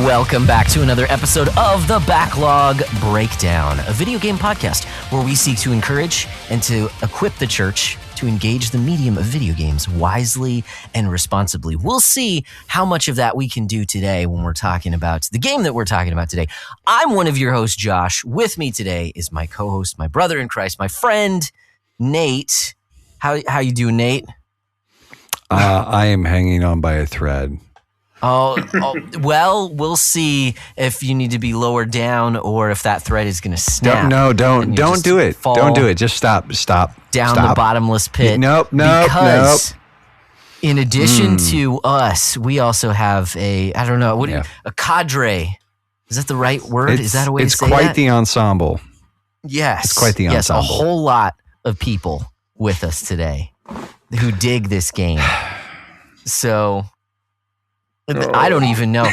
Welcome back to another episode of the Backlog Breakdown, a video game podcast where we seek to encourage and to equip the church to engage the medium of video games wisely and responsibly. We'll see how much of that we can do today when we're talking about the game that we're talking about today. I'm one of your hosts, Josh. With me today is my co-host, my brother in Christ, my friend, Nate. How you doing, Nate? I am hanging on by a thread. Well, we'll see if you need to be lowered down or if that thread is going to snap. Don't do it. Don't do it. Just stop. Down the bottomless pit. Nope. Because in addition to us, we also have a cadre. Is that the right word? Is that a way to say that? It's quite the ensemble. Yes. It's quite the ensemble. Yes, a whole lot of people with us today who dig this game. So I don't even know.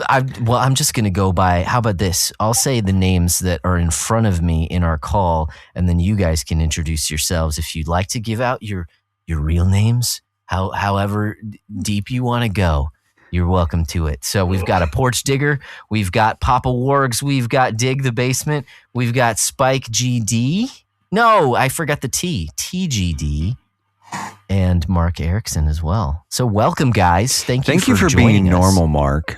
I'm just going to go by, how about this? I'll say the names that are in front of me in our call, and then you guys can introduce yourselves if you'd like to give out your real names, however deep you want to go. You're welcome to it. So we've got a Porch Digger, we've got Papa Wargs, we've got Dig the Basement, we've got Spike GD. No, I forgot the T. TGD. And Mark Erickson as well. So welcome, guys. Thank you for being us. Normal, Mark.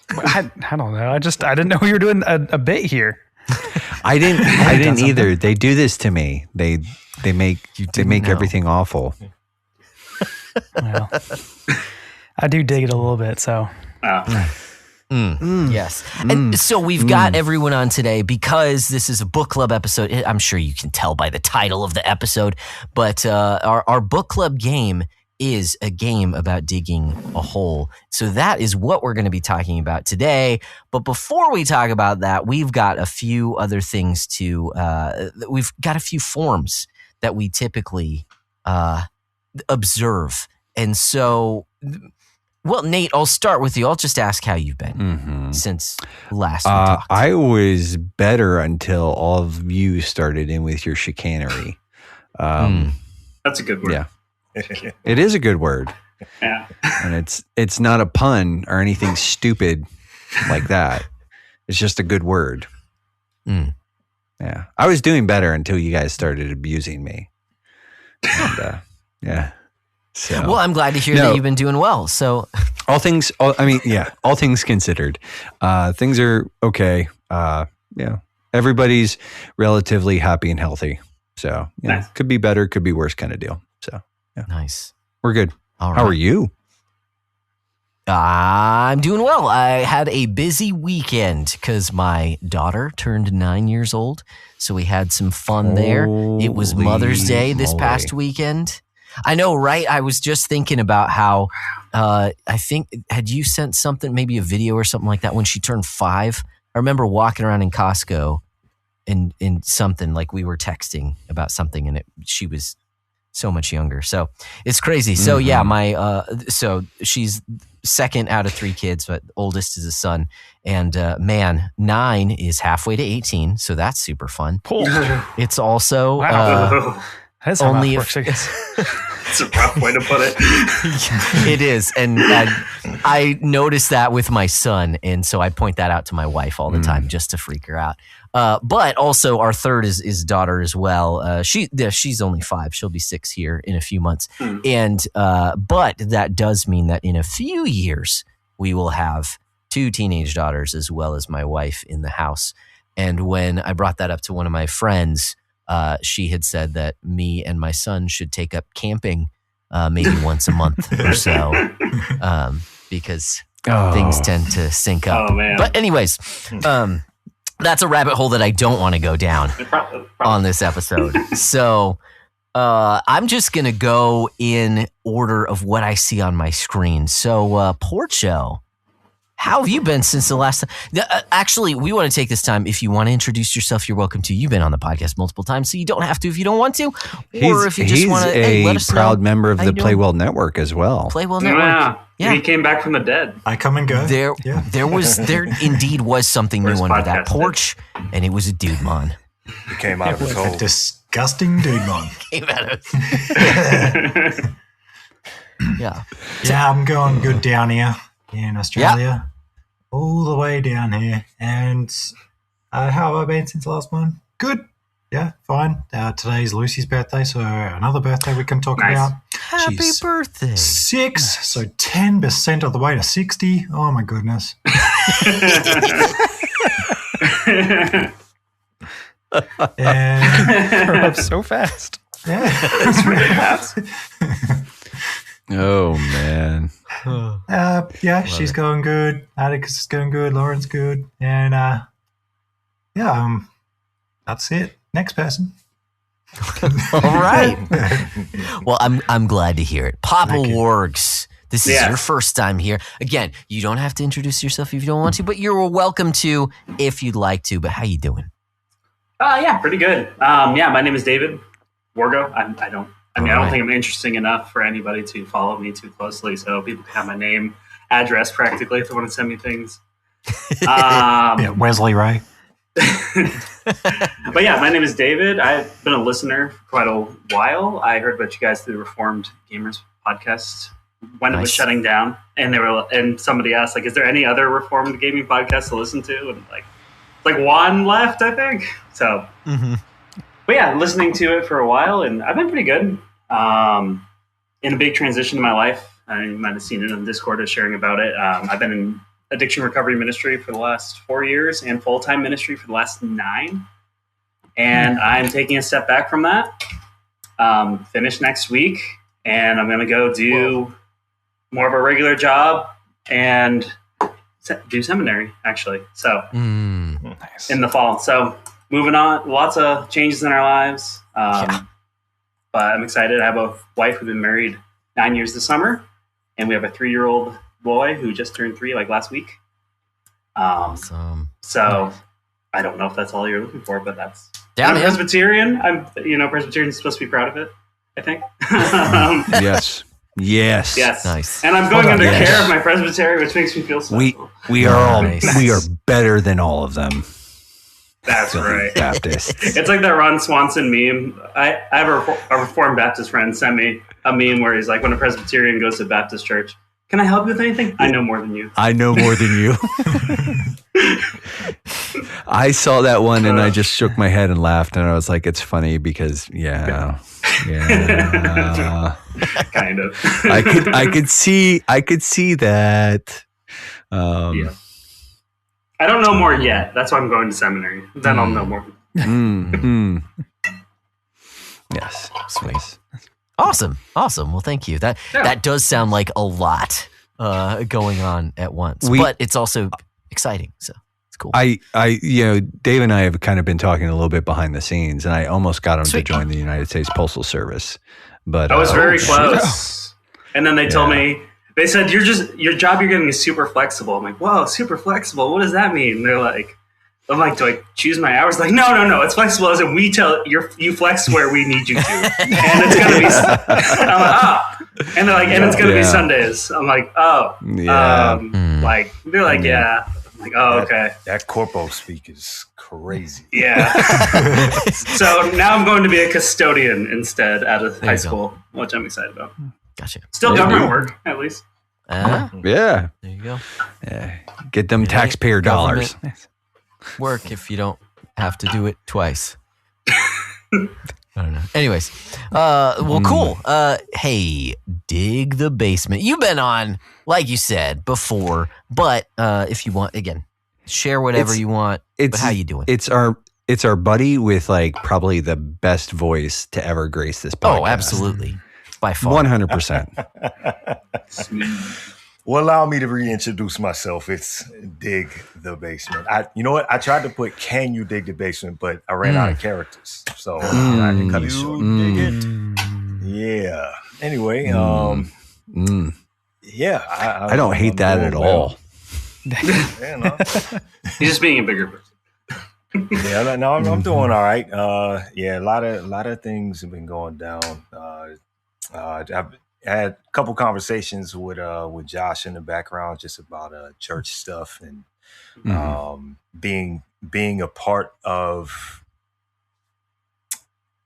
I don't know. I didn't know you were doing a bit here. I didn't either. They do this to me. They make everything awful. Well, I do dig it a little bit. So. Yes. And so we've got everyone on today because this is a book club episode. I'm sure you can tell by the title of the episode, but our book club game is a game about digging a hole. So that is what we're going to be talking about today. But before we talk about that, we've got a few other things we've got a few forms that we typically observe. And so... Well, Nate, I'll start with you. I'll just ask how you've been since last we talked. I was better until all of you started in with your chicanery. That's a good word. Yeah, it is a good word. Yeah, and it's not a pun or anything stupid like that. It's just a good word. Yeah, I was doing better until you guys started abusing me. And, yeah. So, well, I'm glad to hear that you've been doing well. So, all things considered, things are okay. Everybody's relatively happy and healthy. So, nice. Could be better, could be worse kind of deal. So, yeah. Nice. We're good. All right. How are you? I'm doing well. I had a busy weekend because my daughter turned 9 years old. So we had some fun there. It was Mother's Day this past weekend. I know, right? I was just thinking about how I think, had you sent something, maybe a video or something like that when she turned 5? I remember walking around in Costco and in something, like we were texting about something, and she was so much younger. So it's crazy. So yeah, so she's second out of 3 kids, but oldest is a son. And 9 is halfway to 18, so that's super fun. It's also... That's only if it's a rough way to put it. It is, and I noticed that with my son, and so I point that out to my wife all the time just to freak her out. But also, our third is daughter as well. She's only 5; she'll be 6 here in a few months, and but that does mean that in a few years we will have 2 teenage daughters as well as my wife in the house. And when I brought that up to one of my friends, she had said that me and my son should take up camping maybe once a month or so because things tend to sync up. Oh, man. But anyways, that's a rabbit hole that I don't want to go down on this episode. So I'm just going to go in order of what I see on my screen. So Porcho, how have you been since the last time? Actually, we want to take this time. If you want to introduce yourself, you're welcome to. You've been on the podcast multiple times, so you don't have to if you don't want to. Or if you just want to, let us know. He's a proud member of the Playwell Network as well. Playwell Network. Yeah. He came back from the dead. I come and go. There indeed was something new under that porch, and it was a dude mon. He came out of his hole. Disgusting dude mon. Came out of Yeah. Yeah, I'm going good down here in Australia. All the way down here. And how have I been since the last one? Good. Yeah, fine. Today's Lucy's birthday, so another birthday we can talk about. Happy She's birthday. 6, so 10% of the way to 60. Oh, my goodness. And Grew up so fast. yeah, it's really fast. Oh man. Yeah, she's going good. Atticus is going good. Lauren's good. And that's it. Next person. All right. Well, I'm glad to hear it. Papa Thank you. Wargs. This is Yeah. your first time here. Again, you don't have to introduce yourself if you don't want to, but you're welcome to if you'd like to. But how you doing? Yeah, pretty good. Yeah, my name is David Wargo. I don't Alright. think I'm interesting enough for anybody to follow me too closely. So people can have my name, address practically if they want to send me things. Yeah, Wesley Ray. But yeah, my name is David. I've been a listener for quite a while. I heard about you guys through the Reformed Gamers podcast when it was Nice. shutting down, and somebody asked, like, is there any other Reformed gaming podcast to listen to? And like one left, I think. So, but yeah, listening to it for a while, and I've been pretty good. In a big transition in my life, you might have seen it on Discord or sharing about it. I've been in addiction recovery ministry for the last 4 years and full-time ministry for the last 9. And I'm taking a step back from that. Finish next week, and I'm going to go do more of a regular job and do seminary, actually. So Nice. in the fall. So moving on, lots of changes in our lives. But I'm excited. I have a wife who's been married 9 years this summer, and we have a 3-year-old boy who just turned 3 like last week. Awesome. So I don't know if that's all you're looking for, but that's. Yeah, I'm man. Presbyterian. Presbyterian's supposed to be proud of it, I think. Yes. Yes. Yes. Nice. And I'm going under Yes. care of my presbytery, which makes me feel special. We are all Nice. we are better than all of them. That's right. Baptists. It's like that Ron Swanson meme. I have a Reformed Baptist friend sent me a meme where he's like, when a Presbyterian goes to Baptist church, can I help you with anything? I know more than you. I know more than you. I saw that one and I just shook my head and laughed, and I was like, it's funny because yeah. Kind of. I could see that. Yeah. I don't know more yet. That's why I'm going to seminary. Then I'll know more. Yes. Sweet. Awesome. Well, thank you. That does sound like a lot going on at once, but it's also exciting. So it's cool. Dave and I have kind of been talking a little bit behind the scenes, and I almost got him Sweet. to join the United States Postal Service, but I was very close. And then they told me, they said, your job you're getting is super flexible. I'm like, whoa, super flexible. What does that mean? And they're like, I'm like, do I choose my hours? Like, no. It's flexible as in we tell you flex where we need you to. And it's going to be, I'm like, oh. And they're like, and it's going to be Sundays. I'm like, oh. Yeah. Like, they're like, yeah. I'm like, oh, okay. That corpo speak is crazy. Yeah. So now I'm going to be a custodian instead out of high you go. school, which I'm excited about. Gotcha. Still There you government go. work, at least. Yeah. There you go. Yeah. Get them taxpayer dollars. Government work if you don't have to do it twice. I don't know. Anyways, well, cool. Hey, dig the basement. You've been on, like you said before, but if you want, again, share whatever you want. But how you doing? It's our buddy with like probably the best voice to ever grace this podcast. Oh, absolutely, by far. 100%. Well, allow me to reintroduce myself. It's Dig the Basement. You know what? I tried to put "Can you dig the basement?" but I ran out of characters, so I had to cut it short. Dig it. Yeah. Anyway, yeah. I don't hate that at all. Yeah, no. He's just being a bigger person. Yeah, no, I'm doing all right. Yeah, a lot of things have been going down. I've had a couple conversations with Josh in the background just about church stuff and being a part of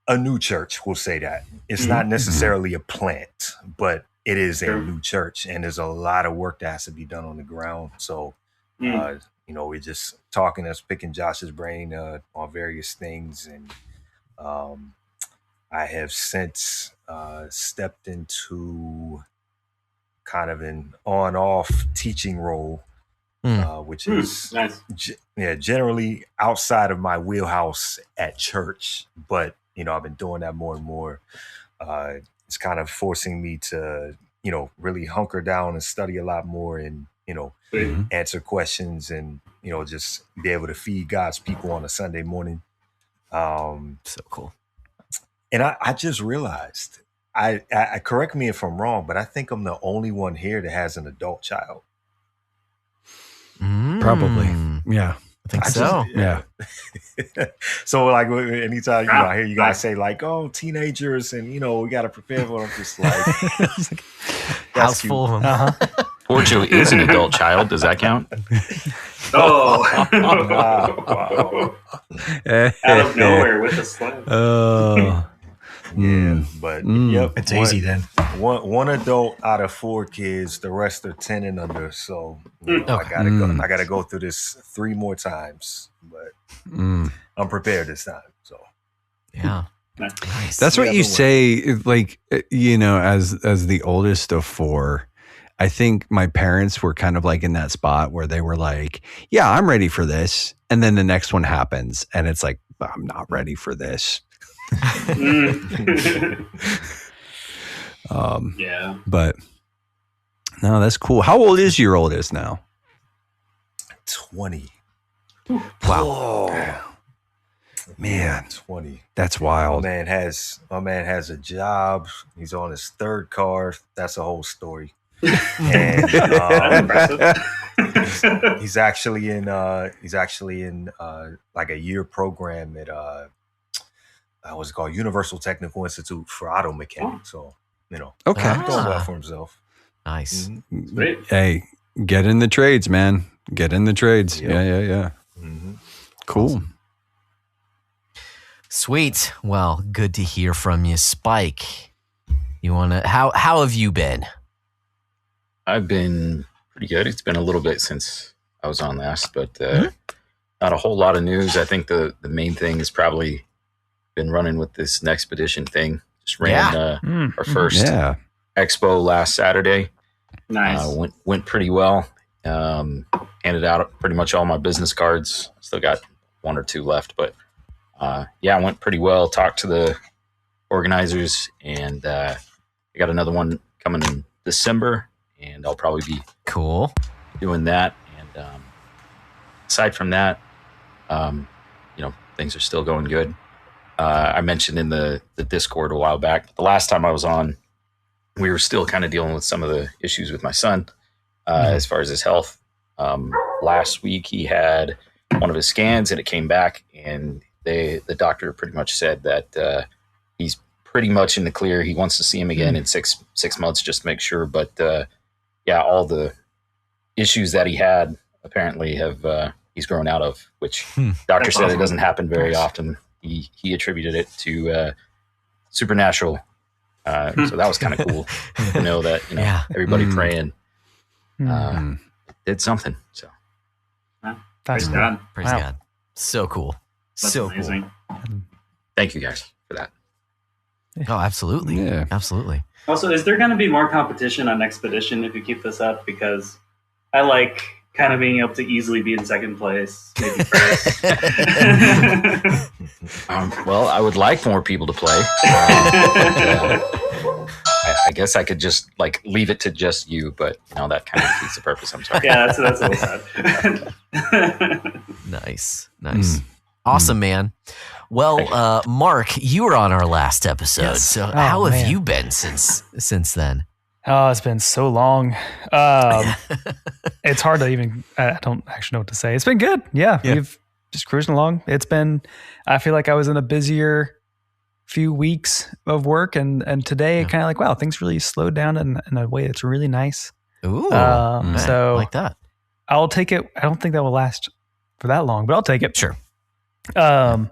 a new church. We'll say that it's not necessarily a plant, but it is a new church, and there's a lot of work that has to be done on the ground. So, we're just talking, us picking Josh's brain on various things, and I have since stepped into kind of an on-off teaching role, which is nice. Generally outside of my wheelhouse at church, but I've been doing that more and more. It's kind of forcing me to really hunker down and study a lot more, and answer questions, and just be able to feed God's people on a Sunday morning. So cool. And I just realized, I correct me if I'm wrong, but I think I'm the only one here that has an adult child. Probably. Yeah. I think so. Yeah. So like anytime I hear you guys say like, oh, teenagers, and we got to prepare for them, just like house full of them. Fortunately, is an adult child. Does that count? Oh, wow. Out of nowhere with a slam. Oh. Yeah, but yep, It's easy then. One adult out of 4 kids, the rest are 10 and under. So I gotta go through this 3 more times, but I'm prepared this time. So yeah, nice. That's what you say. Like as the oldest of 4, I think my parents were kind of like in that spot where they were like, "Yeah, I'm ready for this," and then the next one happens, and it's like, "I'm not ready for this." Yeah, but no, that's cool. How old is your oldest now? 20. Wow. Oh, man, 20. That's wild. My man has a job. He's on his 3rd car. That's a whole story. And he's actually in like a year program at what's it called, Universal Technical Institute for auto mechanics. So Okay. doing well for himself. Nice. Great. Hey, get in the trades, man. Get in the trades. Yep. Yeah. Cool. Awesome. Sweet. Well, good to hear from you, Spike. You wanna? How have you been? I've been pretty good. It's been a little bit since I was on last, but not a whole lot of news. I think the main thing is probably been running with this Nexpedition thing. Just ran our first expo last Saturday. Nice. Went pretty well. Handed out pretty much all my business cards. Still got 1 or 2 left, but it went pretty well. Talked to the organizers, and I got another one coming in December, and I'll probably be cool doing that. And aside from that, things are still going good. I mentioned in the Discord a while back, the last time I was on, we were still kind of dealing with some of the issues with my son as far as his health. Last week he had one of his scans and it came back, and the doctor pretty much said that he's pretty much in the clear. He wants to see him again in six months just to make sure. But all the issues that he had apparently have he's grown out of, which doctor said it doesn't happen very often. He attributed it to supernatural. So that was kind of cool to know that everybody praying did something. So Praise God. Praise God. So cool. That's so amazing. Cool. Thank you guys for that. Oh, absolutely. Yeah. Absolutely. Also, is there going to be more competition on Expedition if you keep this up? Because I like kind of being able to easily be in second place, maybe first. Well, I would like more people to play. I guess I could just leave it to just you, but that kind of defeats the purpose. I'm sorry. Yeah, that's a little sad. Nice. Awesome, man. Well, Mark, you were on our last episode. Yes. So how have you been since then? Oh, it's been so long. It's hard to even, I don't actually know what to say. It's been good. Yeah. We've just cruising along. I feel like I was in a busier few weeks of work, and today kind of wow, things really slowed down in a way that's really nice. Ooh. So like that. I'll take it. I don't think that will last for that long, but I'll take it. Sure. And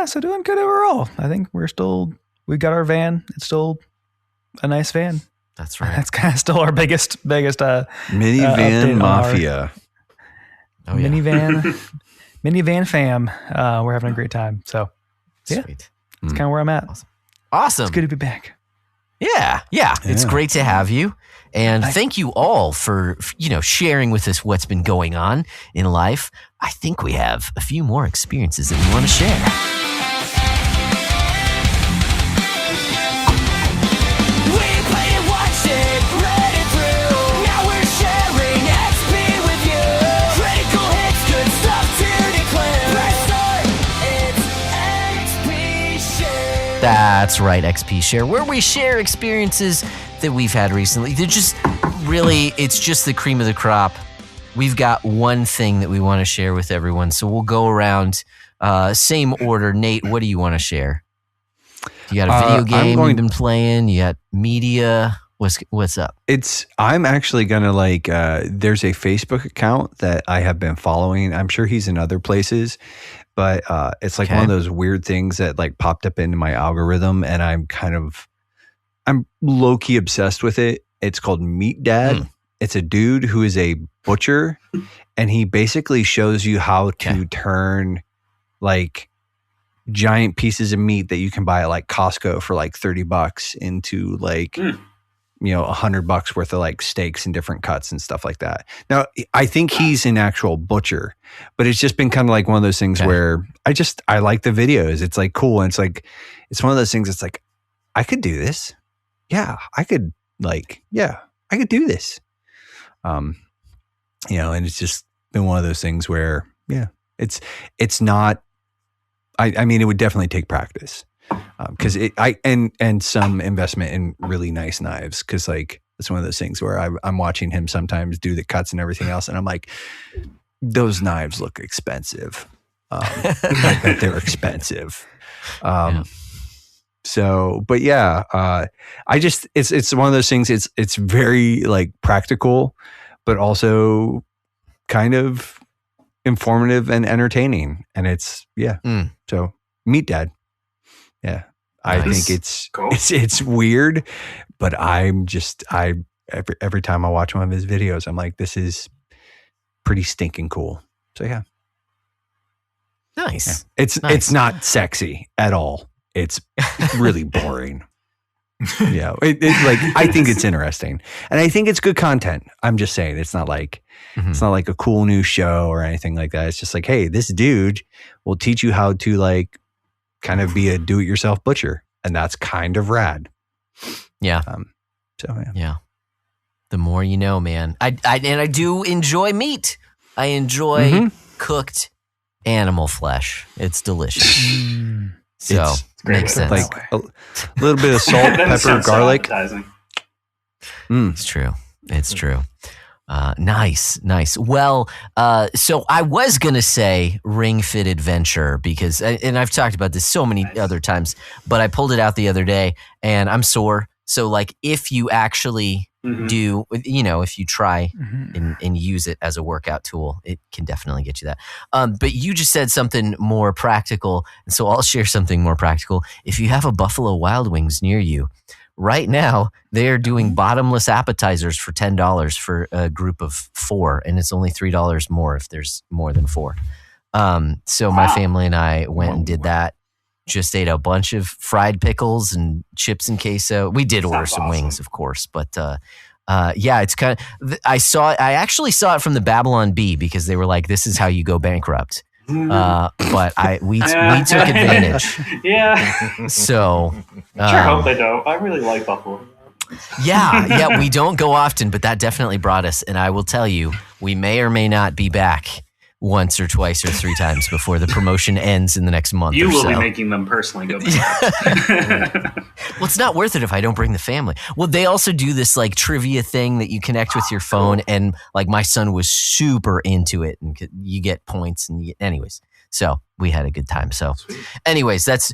so doing good overall. I think we got our van. It's still a nice van. That's right. That's kind of still our biggest Minivan update Mafia. Minivan fam. We're having a great time. So yeah, Sweet. that's kind of where I'm at. Awesome. It's good to be back. Yeah. It's great to have you. And thank you all for, sharing with us what's been going on in life. I think we have a few more experiences that we want to share. We play it, watch it, read it through. Now we're sharing XP with you. Critical hits, good stuff to declare. Press start, it's XP Share. That's right, XP Share, where we share experiences that we've had recently. They're just it's just the cream of the crop. We've got one thing that we want to share with everyone, so we'll go around same order. Nate, what do you want to share? You got a video game you've been playing? You got media? What's up? I'm actually gonna there's a Facebook account that I have been following. I'm sure he's in other places, but it's one of those weird things that popped up into my algorithm, and I'm low key obsessed with it. It's called Meat Dad. It's a dude who is a butcher, and he basically shows you how to turn giant pieces of meat that you can buy at Costco for $30 into $100 worth of steaks and different cuts and stuff like that. Now, I think he's an actual butcher, but it's just been kind of one of those things where I like the videos. It's cool. And it's one of those things. It's I could do this. Yeah, I could I could do this. And it's just been one of those things where, it's not, I mean, it would definitely take practice. Cause and some investment in really nice knives. Cause it's one of those things where I'm watching him sometimes do the cuts and everything else. And I'm those knives look expensive. I bet they're expensive. So, but it's one of those things. It's very practical, but also kind of informative and entertaining. And so Meat Dad. Yeah. I think it's cool. It's weird, but every time I watch one of his videos, I'm this is pretty stinking cool. So yeah. Nice. Yeah. It's not sexy at all. It's really boring. Yeah. I think it's interesting, and I think it's good content. I'm just saying it's not it's not a cool new show or anything like that. It's just hey, this dude will teach you how to kind of be a do-it-yourself butcher, and that's kind of rad. Yeah. Yeah. The more you know, man. I do enjoy meat. I enjoy cooked animal flesh. It's delicious. So makes sense. A little bit of salt, pepper, garlic. It's true. It's true. Nice. Well, so I was going to say Ring Fit Adventure because, and I've talked about this so many other times, but I pulled it out the other day and I'm sore. So if you actually do, if you try and use it as a workout tool, it can definitely get you that. But you just said something more practical. And so I'll share something more practical. If you have a Buffalo Wild Wings near you, right now, they're doing bottomless appetizers for $10 for a group of 4, and it's only $3 more if there's more than 4. So my family and I went and did that. Just ate a bunch of fried pickles and chips and queso. We did order some wings, of course, but it's kind of. I actually saw it from the Babylon Bee because they were this is how you go bankrupt. But we took advantage. Yeah. So sure hope they don't. I really like Buffalo. Yeah, we don't go often, but that definitely brought us. And I will tell you, we may or may not be back once or twice or 3 times before the promotion ends in the next month. You will be making them personally go back. Well, it's not worth it if I don't bring the family. Well, they also do this trivia thing that you connect with your phone, and my son was super into it, and you get points. And anyways, so we had a good time. So, anyways, that's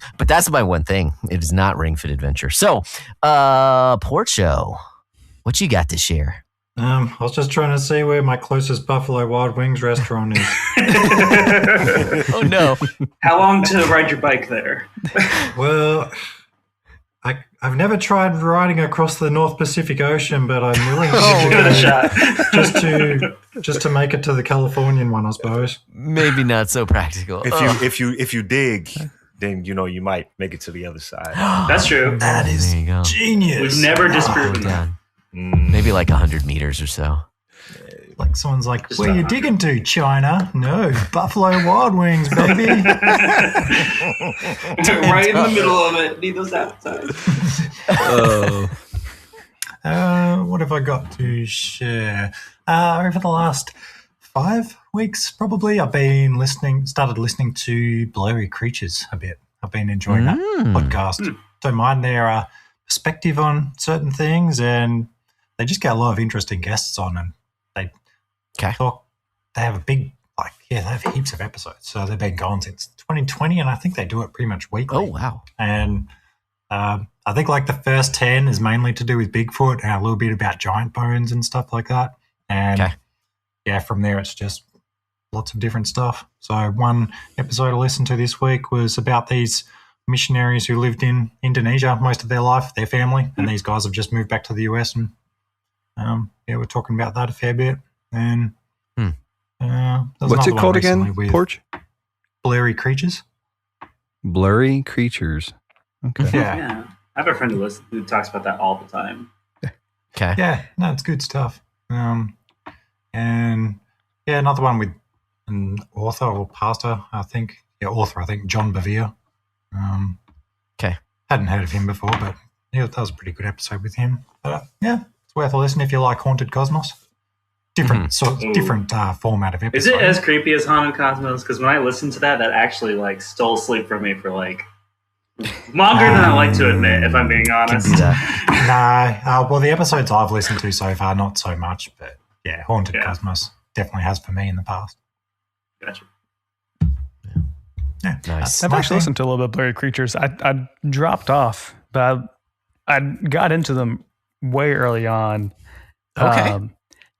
my one thing. It is not Ring Fit Adventure. So, Porcho, what you got to share? I was just trying to see where my closest Buffalo Wild Wings restaurant is. Oh no! How long to ride your bike there? Well, I've never tried riding across the North Pacific Ocean, but I'm willing to Give it a shot. just to make it to the Californian one, I suppose. Maybe not so practical. If you dig, then you might make it to the other side. That's true. That is There you go. genius. We've never disproven that. Down. Maybe like 100 meters or so. Like someone's like, Just where you about digging to, China? No, Buffalo Wild Wings, baby. Right in the middle of it. Need those appetizers. Oh. What have I got to share? Over the last 5 weeks, probably, I've been started listening to Blurry Creatures a bit. I've been enjoying that podcast. Don't mind their perspective on certain things, and they just get a lot of interesting guests on, and they talk. They have they have heaps of episodes. So they've been going since 2020, and I think they do it pretty much weekly. Oh, wow. And I think like the first 10 is mainly to do with Bigfoot and a little bit about giant bones and stuff like that. And from there it's just lots of different stuff. So one episode I listened to this week was about these missionaries who lived in Indonesia most of their life, their family, and these guys have just moved back to the US, and we're talking about that a fair bit. And what's it called again? Porch? Blurry Creatures. Blurry Creatures. Okay. Yeah. I have a friend who talks about that all the time. Okay. Yeah, no, it's good stuff. And another one with an author or pastor, I think. Yeah, author, I think, John Bevere. Hadn't heard of him before, but that was a pretty good episode with him. But it's worth a listen if you like Haunted Cosmos. Different format of episode. Is it as creepy as Haunted Cosmos? Because when I listened to that actually like stole sleep from me for like longer than I like to admit, if I'm being honest. Well, the episodes I've listened to so far, not so much, but yeah, Haunted Cosmos definitely has for me in the past. Gotcha. Yeah. Nice. I've actually listened to a little bit of Blurry Creatures. I dropped off, but I got into them way early on. Okay.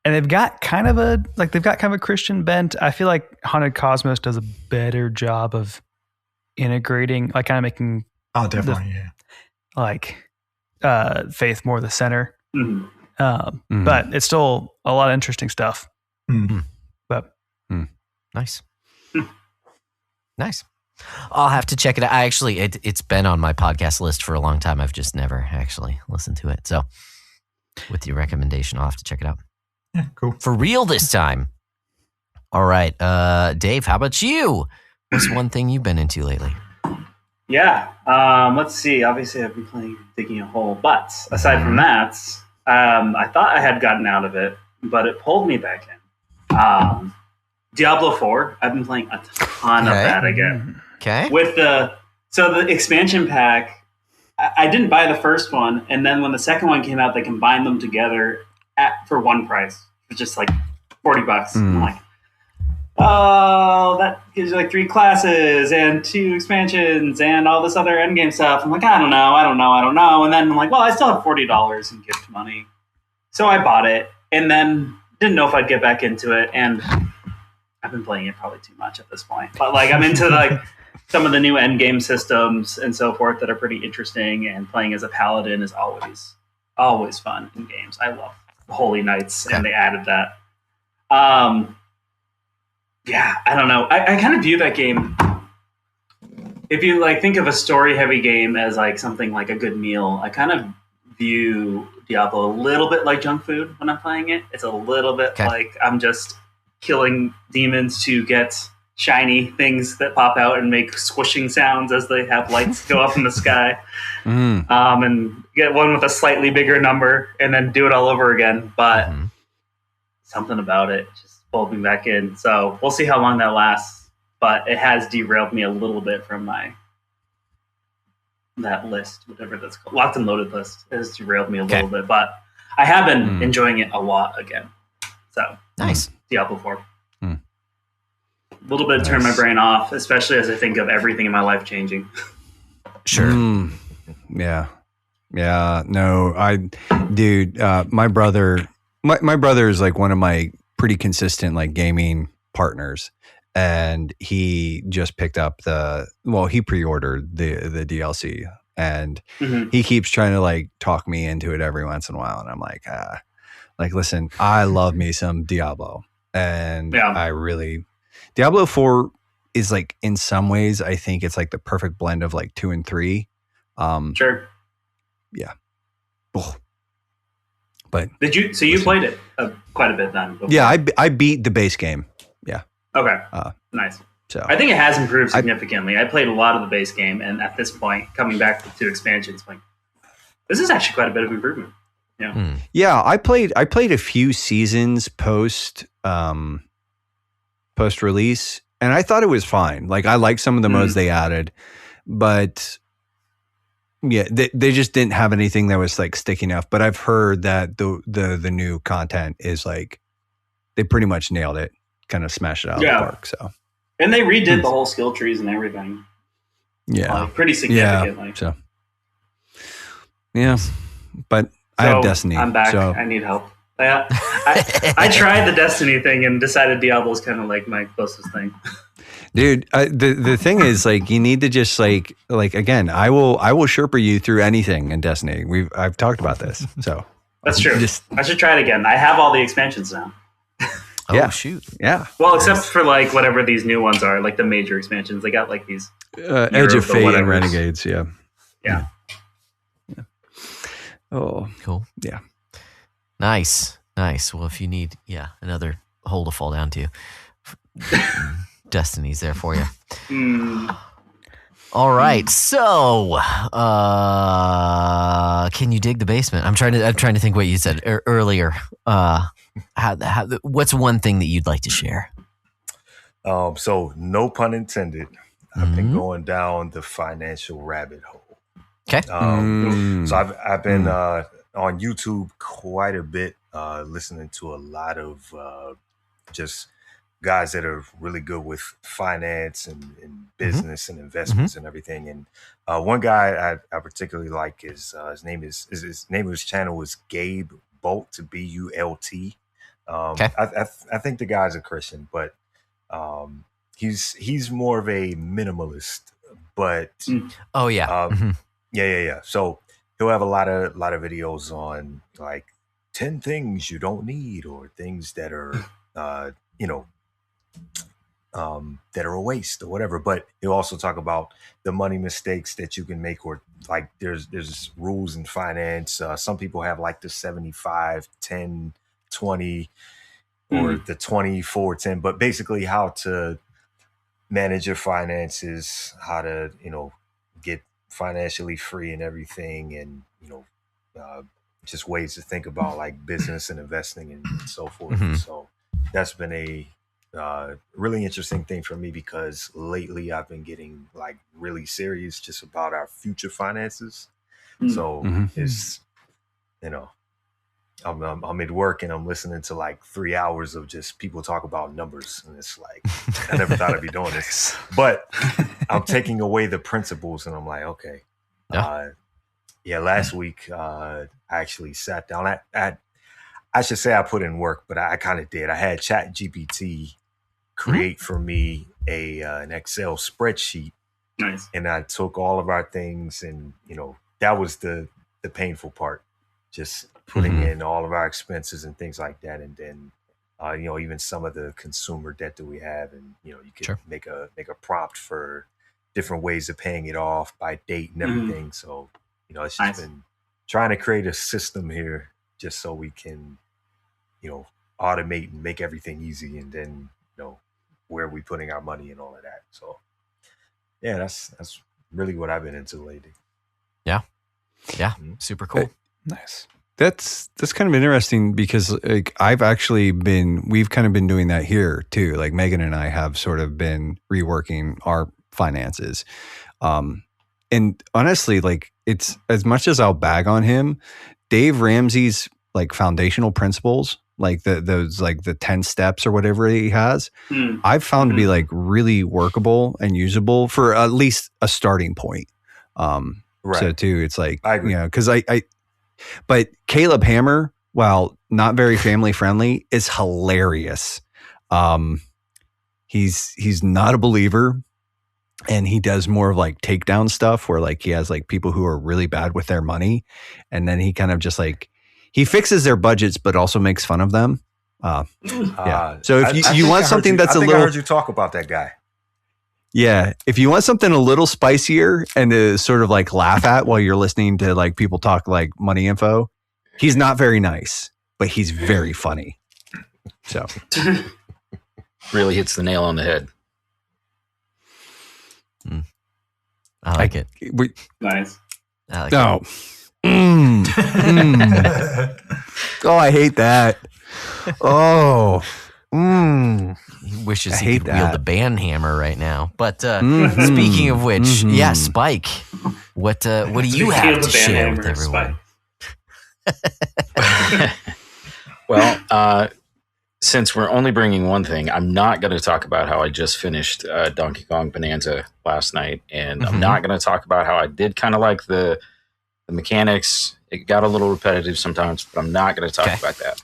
And they've got kind of a Christian bent. I feel like Haunted Cosmos does a better job of integrating, like kind of making faith more the center. Mm-hmm. But it's still a lot of interesting stuff. Mm-hmm. But Nice. Nice. I'll have to check it out. It's been on my podcast list for a long time. I've just never actually listened to it. So with your recommendation, I'll have to check it out. Yeah, cool. For real this time. All right. Dave, how about you? What's one thing you've been into lately? Yeah. Let's see. Obviously, I've been playing Digging a Hole. But aside from that, I thought I had gotten out of it, but it pulled me back in. Diablo 4. I've been playing a ton of that again. Okay. With the expansion pack, I didn't buy the first one, and then when the second one came out, they combined them together for one price. It's just like $40. I'm like, oh, that gives you like 3 classes and 2 expansions and all this other endgame stuff. I'm like, I don't know. And then I'm like, well, I still have $40 in gift money. So I bought it and then didn't know if I'd get back into it. And I've been playing it probably too much at this point. But like I'm into like some of the new endgame systems and so forth that are pretty interesting. And playing as a paladin is always fun in games. I love Holy Knights and they added that. Yeah, I don't know. I kind of view that game, if you like think of a story-heavy game as like something like a good meal, I kind of view Diablo a little bit like junk food when I'm playing it. It's a little bit like I'm just killing demons to get shiny things that pop out and make squishing sounds as they have lights go up in the sky. And get one with a slightly bigger number and then do it all over again. But something about it just pulled me back in. So we'll see how long that lasts. But it has derailed me a little bit from that list, whatever that's called. Locked and loaded list. It has derailed me a little bit. But I have been enjoying it a lot again. So nice. Diablo 4. A little bit turn my brain off, especially as I think of everything in my life changing. Sure. Yeah. No, my brother is like one of my pretty consistent like gaming partners, and he just picked up he pre-ordered the DLC, and he keeps trying to like talk me into it every once in a while, and I'm like, listen, I love me some Diablo, and Diablo 4 is like, in some ways, I think it's like the perfect blend of like 2 and 3. Sure. Yeah. Oh. But you played it quite a bit then? Before. Yeah, I beat the base game. Yeah. Okay. Nice. So I think it has improved significantly. I played a lot of the base game, and at this point, coming back to 2 expansions, like, this is actually quite a bit of improvement. Yeah. Yeah, I played a few seasons post release, and I thought it was fine. Like, I liked some of the modes they added, but yeah, they just didn't have anything that was like sticky enough. But I've heard that the new content is like, they pretty much nailed it, kind of smashed it out of the park. So, and they redid the whole skill trees and everything. Yeah, pretty significantly. Yeah, so yeah, but I have Destiny. I'm back. So. I need help. I tried the Destiny thing and decided Diablo's kind of like my closest thing. Dude, the thing is, like, you need to just like again, I will Sherpa you through anything in Destiny. I've talked about this, so that's true. I should try it again. I have all the expansions now. Oh shoot! Yeah. Well, except for like whatever these new ones are, like the major expansions. They got like these Edge of Fate and Renegades. Yeah. Yeah. Oh, cool. Yeah. Nice. Well, if you need, another hole to fall down to, Destiny's there for you. All right. So, can you dig the basement? I'm trying to think what you said earlier. What's one thing that you'd like to share? So no pun intended. I've been going down the financial rabbit hole. Okay. So I've been on YouTube quite a bit, listening to a lot of just guys that are really good with finance and business and investments and everything. And one guy I particularly like is his name of his channel is Gabe Bolt, Bult. Okay. I think the guy's a Christian, but he's more of a minimalist. But yeah. So he'll have a lot of videos on like 10 things you don't need, or things that are that are a waste or whatever. But he'll also talk about the money mistakes that you can make, or like there's rules in finance. Some people have like the 75, 10, 20 or the 24, 10, but basically how to manage your finances, how to, get financially free and everything. And, just ways to think about like business and investing and so forth. So that's been a really interesting thing for me, because lately I've been getting like really serious just about our future finances. So it's, I'm at work and I'm listening to like 3 hours of just people talk about numbers, and it's like, I never thought I'd be doing this, but I'm taking away the principles, and I'm like, okay. Last week I actually sat down. I should say I put in work, but I kind of did. I had ChatGPT create for me an Excel spreadsheet. Nice. And I took all of our things, and that was the painful part, just putting in all of our expenses and things like that, and then even some of the consumer debt that we have, and you can make a prompt for different ways of paying it off by date and everything. So it's just been trying to create a system here just so we can automate and make everything easy, and then where are we putting our money and all of that. So yeah, that's really what I've been into lately. Yeah. Super cool. Nice. That's kind of interesting, because like we've kind of been doing that here too. Like Megan and I have sort of been reworking our finances. And honestly, like, it's, as much as I'll bag on him, Dave Ramsey's like foundational principles, like those like the 10 steps or whatever he has, I've found to be like really workable and usable for at least a starting point. Right. So too, it's like, I agree. because but Caleb Hammer, while not very family friendly, is hilarious. He's not a believer. and he does more of like takedown stuff where like he has like people who are really bad with their money, and then he kind of just like he fixes their budgets but also makes fun of them. Yeah. So if you want something that's a little, I heard you talk about that guy. Yeah, if you want something a little spicier and to sort of like laugh at while you're listening to like people talk like money info, he's not very nice, but he's very funny. So really hits the nail on the head. I like it. Nice. I like Oh. Oh, I hate that. Oh. He wishes he could wield the band hammer right now. But speaking of which, Spike, what do you have to share with everyone? Well, since we're only bringing one thing, I'm not going to talk about how I just finished Donkey Kong Bonanza last night, and I'm not going to talk about how I did kind of like the mechanics. It got a little repetitive sometimes, but I'm not going to talk about that.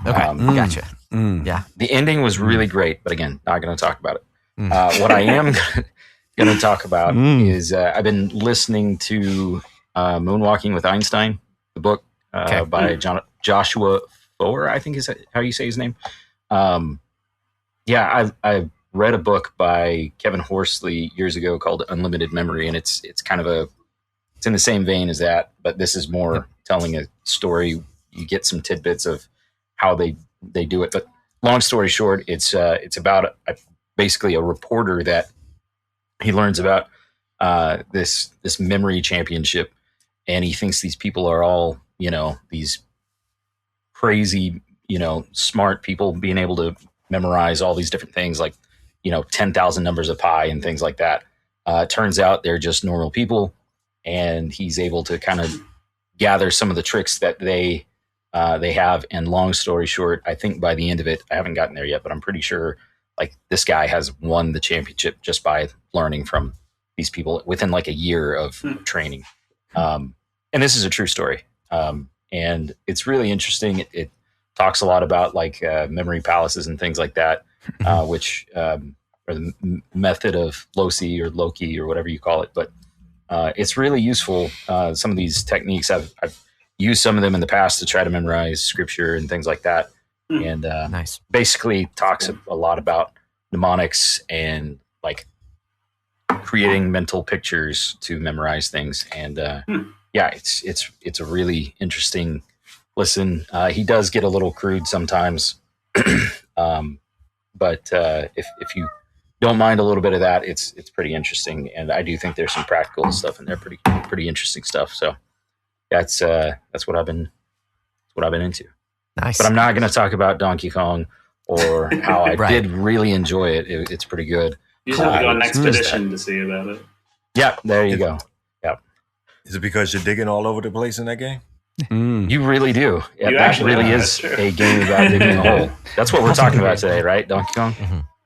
Okay, gotcha. Yeah, the ending was really great, but again, not going to talk about it. What I am going to talk about is I've been listening to Moonwalking with Einstein, the book by Joshua Foer, I think is how you say his name. I read a book by Kevin Horsley years ago called Unlimited Memory, and it's kind of it's in the same vein as that, but this is more telling a story. You get some tidbits of how they do it. But long story short, it's about basically a reporter that he learns about this memory championship, and he thinks these people are all, these crazy, smart people being able to memorize all these different things like, 10,000 numbers of pi and things like that. Turns out they're just normal people, and he's able to kind of gather some of the tricks that they have. And long story short, I think by the end of it, I haven't gotten there yet, but I'm pretty sure like this guy has won the championship just by learning from these people within like a year of training. And this is a true story. And it's really interesting. It talks a lot about like memory palaces and things like that, which are the method of Loki or whatever you call it. But it's really useful. Some of these techniques, I've used some of them in the past to try to memorize scripture and things like that. And nice. Basically talks a lot about mnemonics and like creating mental pictures to memorize things. And it's a really interesting listen. He does get a little crude sometimes, but if you don't mind a little bit of that, it's pretty interesting. And I do think there's some practical stuff in there, pretty interesting stuff. So that's what I've been into. Nice. But I'm not going to talk about Donkey Kong or how I did really enjoy it. It's pretty good. You just have to go on an expedition to see about it. Yeah, there you go. Yeah. Is it because you're digging all over the place in that game? You really do. Yeah, that really is true. a game about digging a hole. That's what we're talking about today, right, Donkey Kong?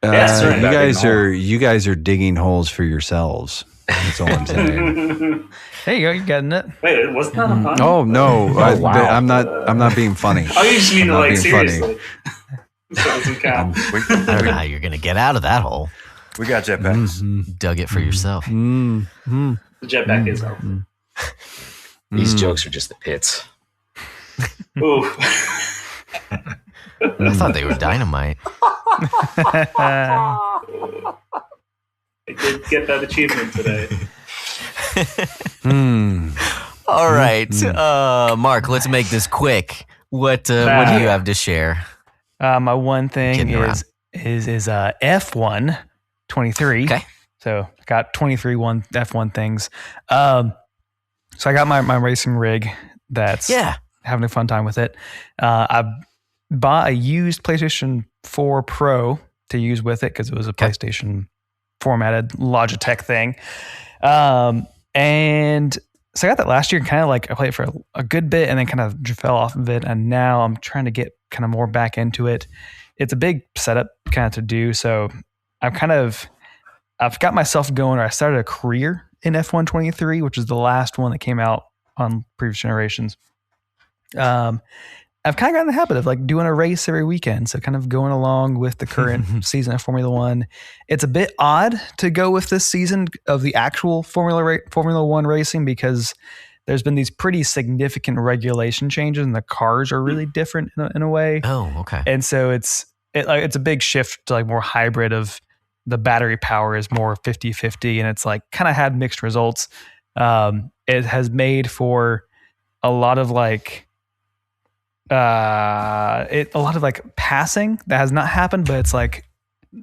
You guys are digging holes for yourselves. That's all I'm saying. There you go. You're getting it. Wait, wasn't that a pun? Oh no, wow. I'm not being funny. Oh, you just mean I'm not like being seriously? That doesn't count. I don't know how you're going to get out of that hole. We got jetpacks. Dug it for yourself. The jetpack is helpful. These jokes are just the pits. Ooh. I thought they were dynamite. I did get that achievement today. All right. Mark, let's make this quick. What do you have to share? My one thing Kidding around. is F1 23. Okay. So I got 23 F1 things. So I got my racing rig that's having a fun time with it. I bought a used PlayStation 4 Pro to use with it because it was a PlayStation formatted Logitech thing. And so I got that last year, kind of like I played it for a good bit and then kind of fell off of it. And now I'm trying to get kind of more back into it. It's a big setup kind of to do. So I've got myself going, or I started a career in F1 23, which is the last one that came out on previous generations. I've kind of gotten in the habit of like doing a race every weekend. So kind of going along with the current season of Formula One. It's a bit odd to go with this season of the actual Formula One racing because there's been these pretty significant regulation changes and the cars are really different in a way. Oh, okay. And so it's a big shift to like more hybrid of the battery power is more 50-50 and it's like kind of had mixed results. It has made for a lot of like passing that has not happened, but it's like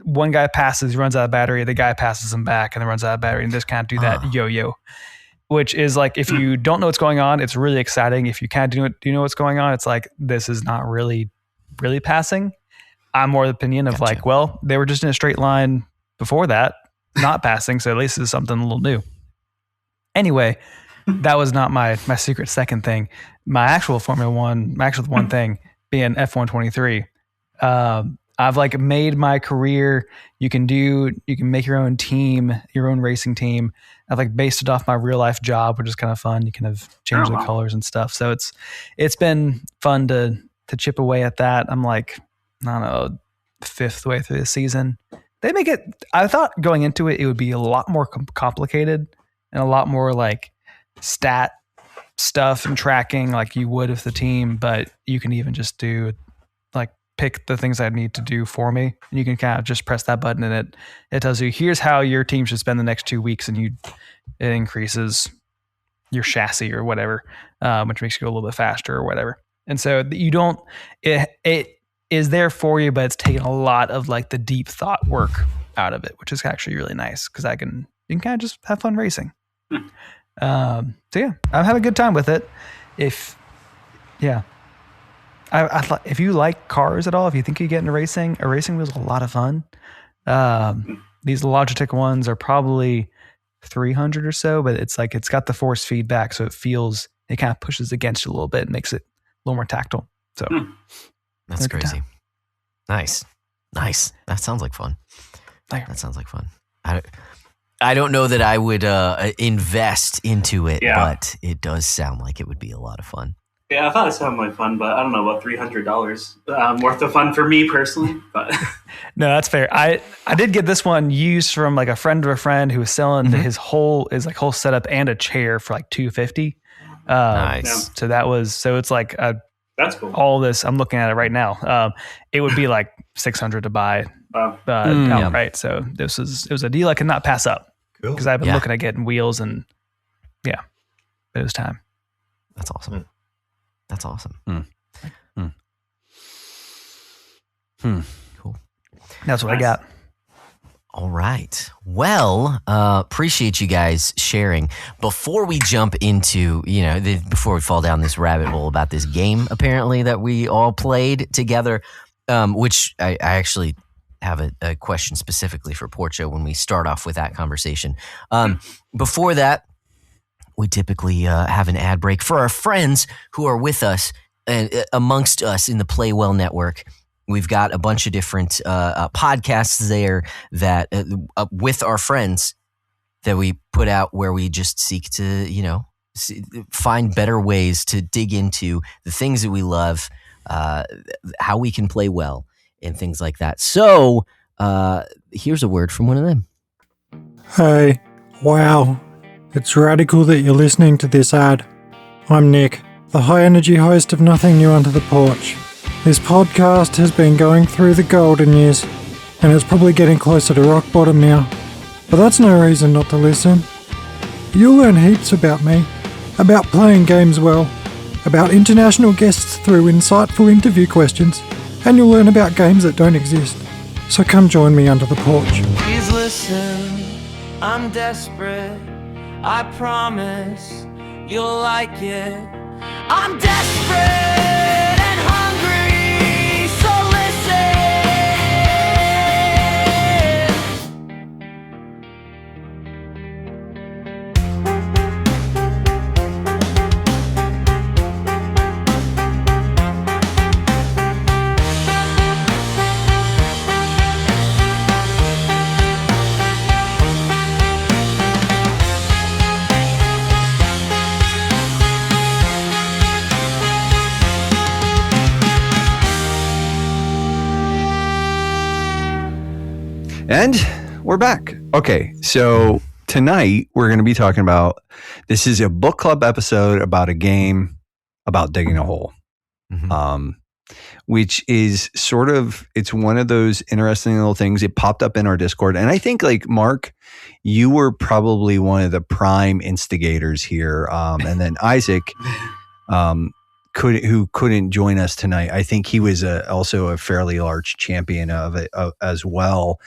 one guy passes, he runs out of battery, the guy passes him back and then runs out of battery and just kind of do that yo-yo, which is like, if you don't know what's going on, it's really exciting. If you kind of do know what's going on, it's like, this is not really passing. I'm more of the opinion of like, well, they were just in a straight line before that, not passing. So at least it's something a little new. Anyway, that was not my secret second thing. My actual one thing being F123. I've like made my career. You can make your own team, your own racing team. I've like based it off my real life job, which is kind of fun. You can have change the colors and stuff. So it's been fun to chip away at that. I'm like, I don't know, fifth way through the season. They make it, I thought going into it would be a lot more complicated and a lot more like stat stuff and tracking like you would with the team, but you can even just do like pick the things I need to do for me. And you can kind of just press that button and it tells you, here's how your team should spend the next 2 weeks. And it increases your chassis or whatever, which makes you go a little bit faster or whatever. And so it is there for you, but it's taken a lot of like the deep thought work out of it, which is actually really nice because you can kind of just have fun racing. So yeah, I'm having a good time with it. I thought if you like cars at all, if you think you get into racing, a racing wheel is a lot of fun. These Logitech ones are probably 300 or so, but it's like, it's got the force feedback. So it kind of pushes against you a little bit and makes it a little more tactile. So that's crazy. Nice. That sounds like fun. I don't know that I would invest into it, but it does sound like it would be a lot of fun. Yeah, I thought it sounded like fun, but I don't know about $300 worth of fun for me personally. But no, that's fair. I did get this one used from like a friend of a friend who was selling his whole setup and a chair for like $250. Nice. So it's like that's cool. All this, I'm looking at it right now. It would be like $600 to buy outright. So it was a deal I could not pass up because I've been looking at getting wheels and it was time. That's awesome. That's awesome. Cool. That's what I got. All right. Well, appreciate you guys sharing. Before we jump into, before we fall down this rabbit hole about this game, apparently, that we all played together, which I actually have a question specifically for Porcho when we start off with that conversation. Before that, we typically have an ad break for our friends who are with us and amongst us in the Play Well Network. We've got a bunch of different podcasts there that with our friends that we put out where we just seek to, find better ways to dig into the things that we love, how we can play well and things like that. So here's a word from one of them. Hey, wow. It's radical that you're listening to this ad. I'm Nick, the high-energy host of Nothing New Under the Porch. This podcast has been going through the golden years, and it's probably getting closer to rock bottom now. But that's no reason not to listen. You'll learn heaps about me, about playing games well, about international guests through insightful interview questions, and you'll learn about games that don't exist. So come join me under the porch. Please listen, I'm desperate. I promise you'll like it. I'm desperate and hungry, so And we're back. Okay, so tonight we're going to be talking about, this is a book club episode about a game about digging a hole. Which is sort of, it's one of those interesting little things. It popped up in our Discord. And I think, like, Mark, you were probably one of the prime instigators here. And then Isaac, who couldn't join us tonight, I think he was also a fairly large champion of it as well.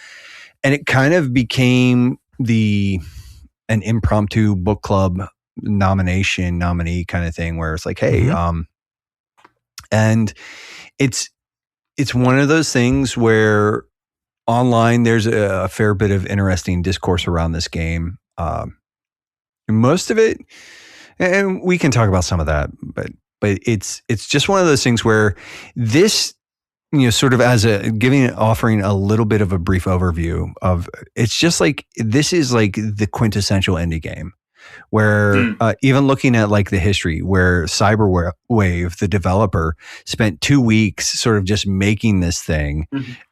And it kind of became an impromptu book club nominee kind of thing, where it's like, hey, and it's one of those things where online there's a fair bit of interesting discourse around this game. Most of it, and we can talk about some of that, but it's just one of those things where this, sort of as offering a little bit of a brief overview of, it's just like, this is like the quintessential indie game. Where even looking at like the history, where Cyberwave, the developer, spent 2 weeks sort of just making this thing,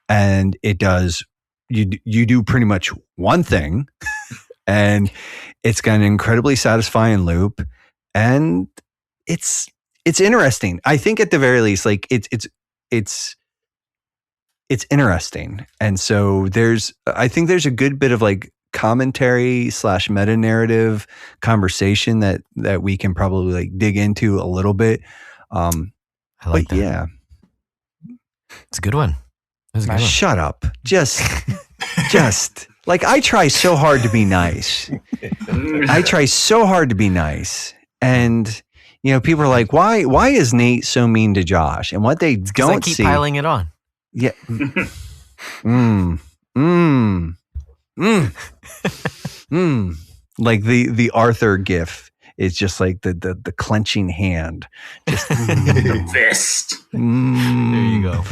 and it does, you do pretty much one thing, and it's got an incredibly satisfying loop, and it's interesting. I think at the very least, like it's interesting, and so I think there's a good bit of like commentary / meta narrative conversation that we can probably like dig into a little bit. I like that. Yeah, it's a good one. Shut up. Just like, I try so hard to be nice. And people are like, why is Nate so mean to Josh? And what they don't see, keep piling it on. Yeah. Like the Arthur gif is just like the clenching hand, just the fist. There you go.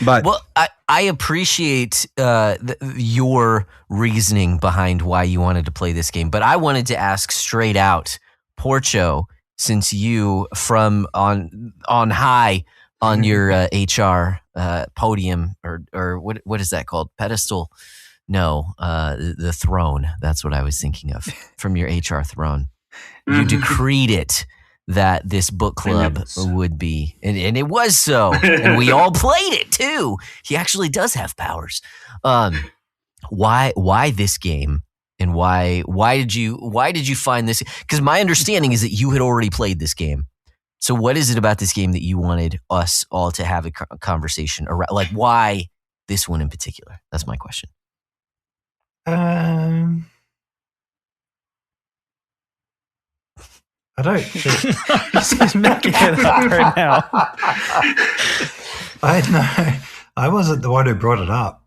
But well, I appreciate your reasoning behind why you wanted to play this game, but I wanted to ask straight out, Porcho, since you from on high on your HR podium, or what is that called? Pedestal? No, the throne. That's what I was thinking of, from your HR throne. You decreed it that this book club would be, and it was so, and we all played it too. He actually does have powers. Why this game, and why did you find this? Because my understanding is that you had already played this game. So what is it about this game that you wanted us all to have a conversation around? Like, why this one in particular? That's my question. I don't think He's making it up right now. I wasn't the one who brought it up.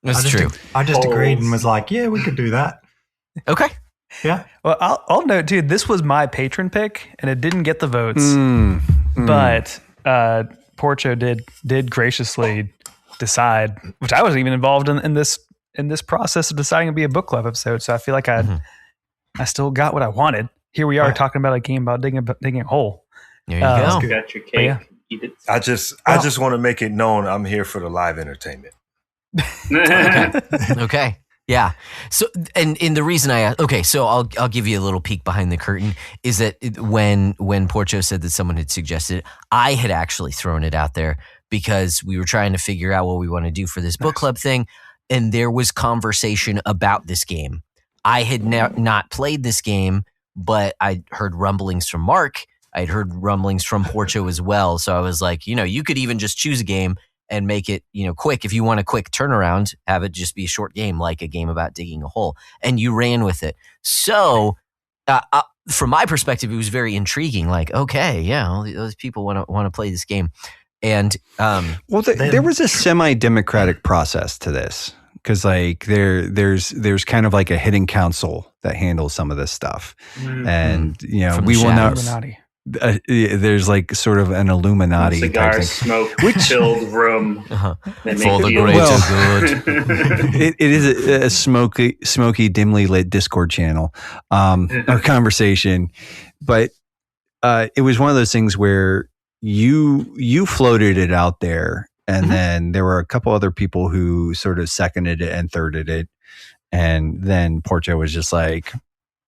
That's true. I just agreed and was like, yeah, we could do that. Okay. Yeah. Well, I'll note too, this was my patron pick and it didn't get the votes, but Porcho did graciously decide, which I wasn't even involved in this process of deciding to be a book club episode. So I feel like I still got what I wanted. Here we are talking about a game about digging a hole. There you go. You got your cake. Eat it. I just want to make it known I'm here for the live entertainment. Okay. Yeah. So, and the reason I asked, okay, so I'll give you a little peek behind the curtain, is that when Porcho said that someone had suggested it, I had actually thrown it out there because we were trying to figure out what we want to do for this book club thing. And there was conversation about this game. I had not played this game, but I heard rumblings from Mark. I'd heard rumblings from Porcho as well. So I was like, you could even just choose a game and make it, quick. If you want a quick turnaround, have it just be a short game, like a game about digging a hole. And you ran with it. So from my perspective, it was very intriguing. Like, okay, yeah, all those people want to play this game. And there was a semi-democratic process to this, because like there's kind of like a hidden council that handles some of this stuff, and we will not. There's like sort of an Illuminati cigar type thing. Smoke filled room for the greater good. It is a smoky, dimly lit Discord channel or conversation, but it was one of those things where you floated it out there, And then there were a couple other people who sort of seconded it and thirded it. And then Portia was just like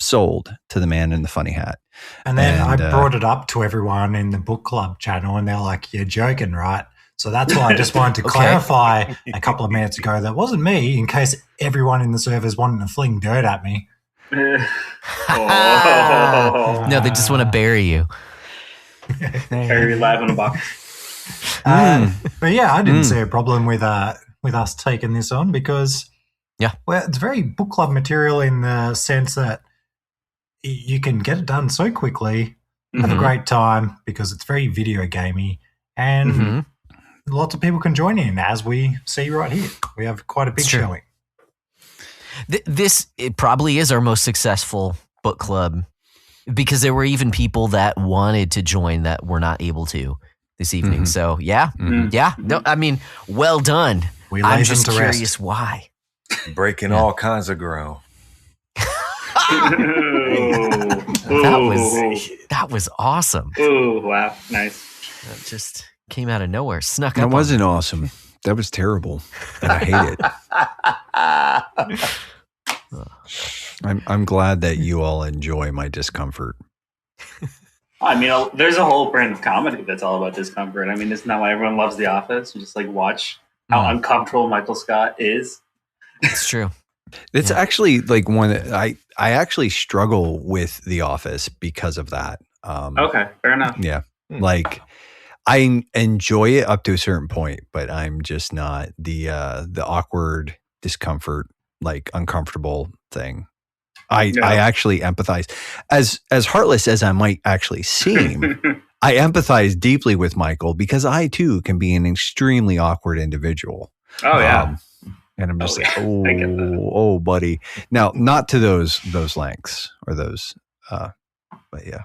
sold to the man in the funny hat. And then I brought it up to everyone in the book club channel, and they're like, "You're joking, right?" So that's why I just wanted to clarify a couple of minutes ago that wasn't me, in case everyone in the servers wanted to fling dirt at me. No, they just want to bury you. Carry live in a box. But yeah, I didn't see a problem with us taking this on because well, it's very book club material in the sense that you can get it done so quickly, have a great time because it's very video gamey, and lots of people can join in, as we see right here. We have quite a big showing. It probably is our most successful book club because there were even people that wanted to join that were not able to this evening. So no, I mean, well done. I'm just curious why. Breaking all kinds of ground. That was awesome. Oh, wow. Nice. That just came out of nowhere. Snuck up. That wasn't awesome. That was terrible. And I hate it. I'm glad that you all enjoy my discomfort. I mean, there's a whole brand of comedy that's all about discomfort. I mean, isn't that why everyone loves The Office? You just like watch how uncomfortable Michael Scott is. It's true. It's actually like one that I actually struggle with The Office because of that. Okay, fair enough. Yeah. Like I enjoy it up to a certain point, but I'm just not the awkward discomfort, like uncomfortable thing. I actually empathize. As heartless as I might actually seem, I empathize deeply with Michael because I too can be an extremely awkward individual. Oh yeah. And I'm just oh, buddy. Now, not to those lengths or those, but yeah.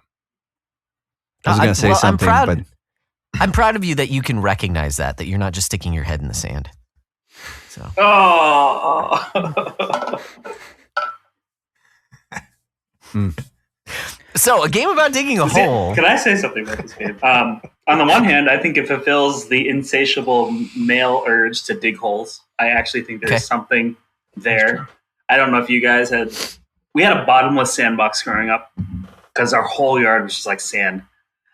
I was going to say something, but I'm proud of you that you can recognize that you're not just sticking your head in the sand. So. Oh. So, a game about digging a hole. Can I say something about this game? On the one hand, I think it fulfills the insatiable male urge to dig holes. I actually think there's something there. I don't know if you guys we had a bottomless sandbox growing up because our whole yard was just like sand.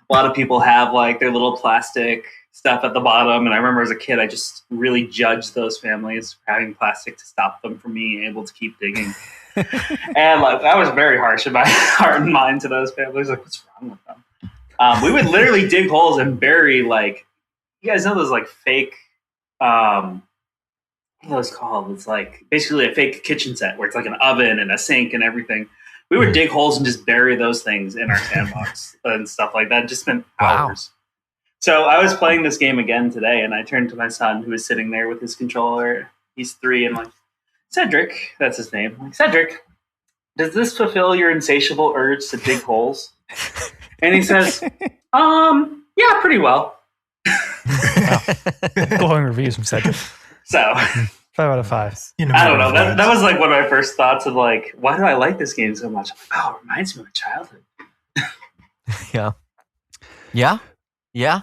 A lot of people have like their little plastic stuff at the bottom. And I remember as a kid, I just really judged those families for having plastic to stop them from being able to keep digging. And like that was very harsh in my heart and mind to those families. Like, what's wrong with them? We would literally dig holes and bury like, you guys know those like fake, what are those called? It's like basically a fake kitchen set where it's like an oven and a sink and everything. We would dig holes and just bury those things in our sandbox and stuff like that. It just spent hours. So I was playing this game again today, and I turned to my son who was sitting there with his controller. He's 3, and I'm like, Cedric, that's his name. I'm like, Cedric, does this fulfill your insatiable urge to dig holes? And he says, yeah, pretty well. Glowing reviews from Cedric. So 5 out of 5. I don't know. That was like one of my first thoughts of like, why do I like this game so much? I'm like, oh, it reminds me of my childhood. Yeah.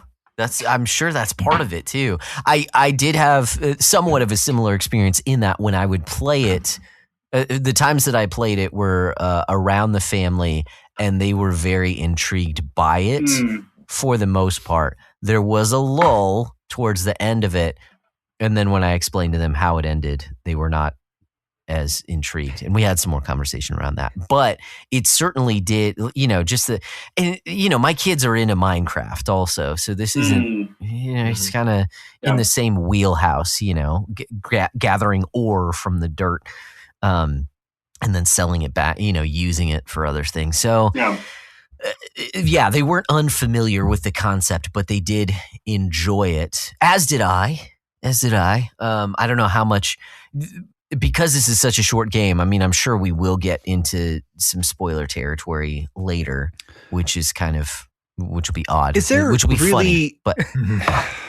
I'm sure that's part of it too. I did have somewhat of a similar experience in that when I would play it, the times that I played it were around the family, and they were very intrigued by it for the most part. There was a lull towards the end of it, and then when I explained to them how it ended, they were not as intrigued, and we had some more conversation around that. But it certainly did, my kids are into Minecraft also, so this isn't, it's kind of in the same wheelhouse, gathering ore from the dirt, and then selling it back, using it for other things. So they weren't unfamiliar with the concept, but they did enjoy it, as did I. I don't know how much, because this is such a short game. I mean, I'm sure we will get into some spoiler territory later, which will be odd. Which will be funny, but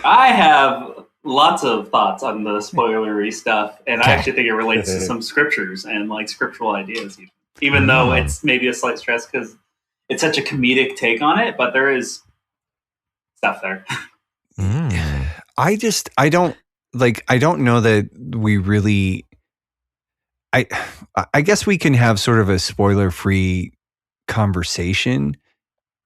I have lots of thoughts on the spoilery stuff, and I actually think it relates to some scriptures and like scriptural ideas, even though it's maybe a slight stress because it's such a comedic take on it, but there is stuff there. I don't know that we really. I guess we can have sort of a spoiler-free conversation,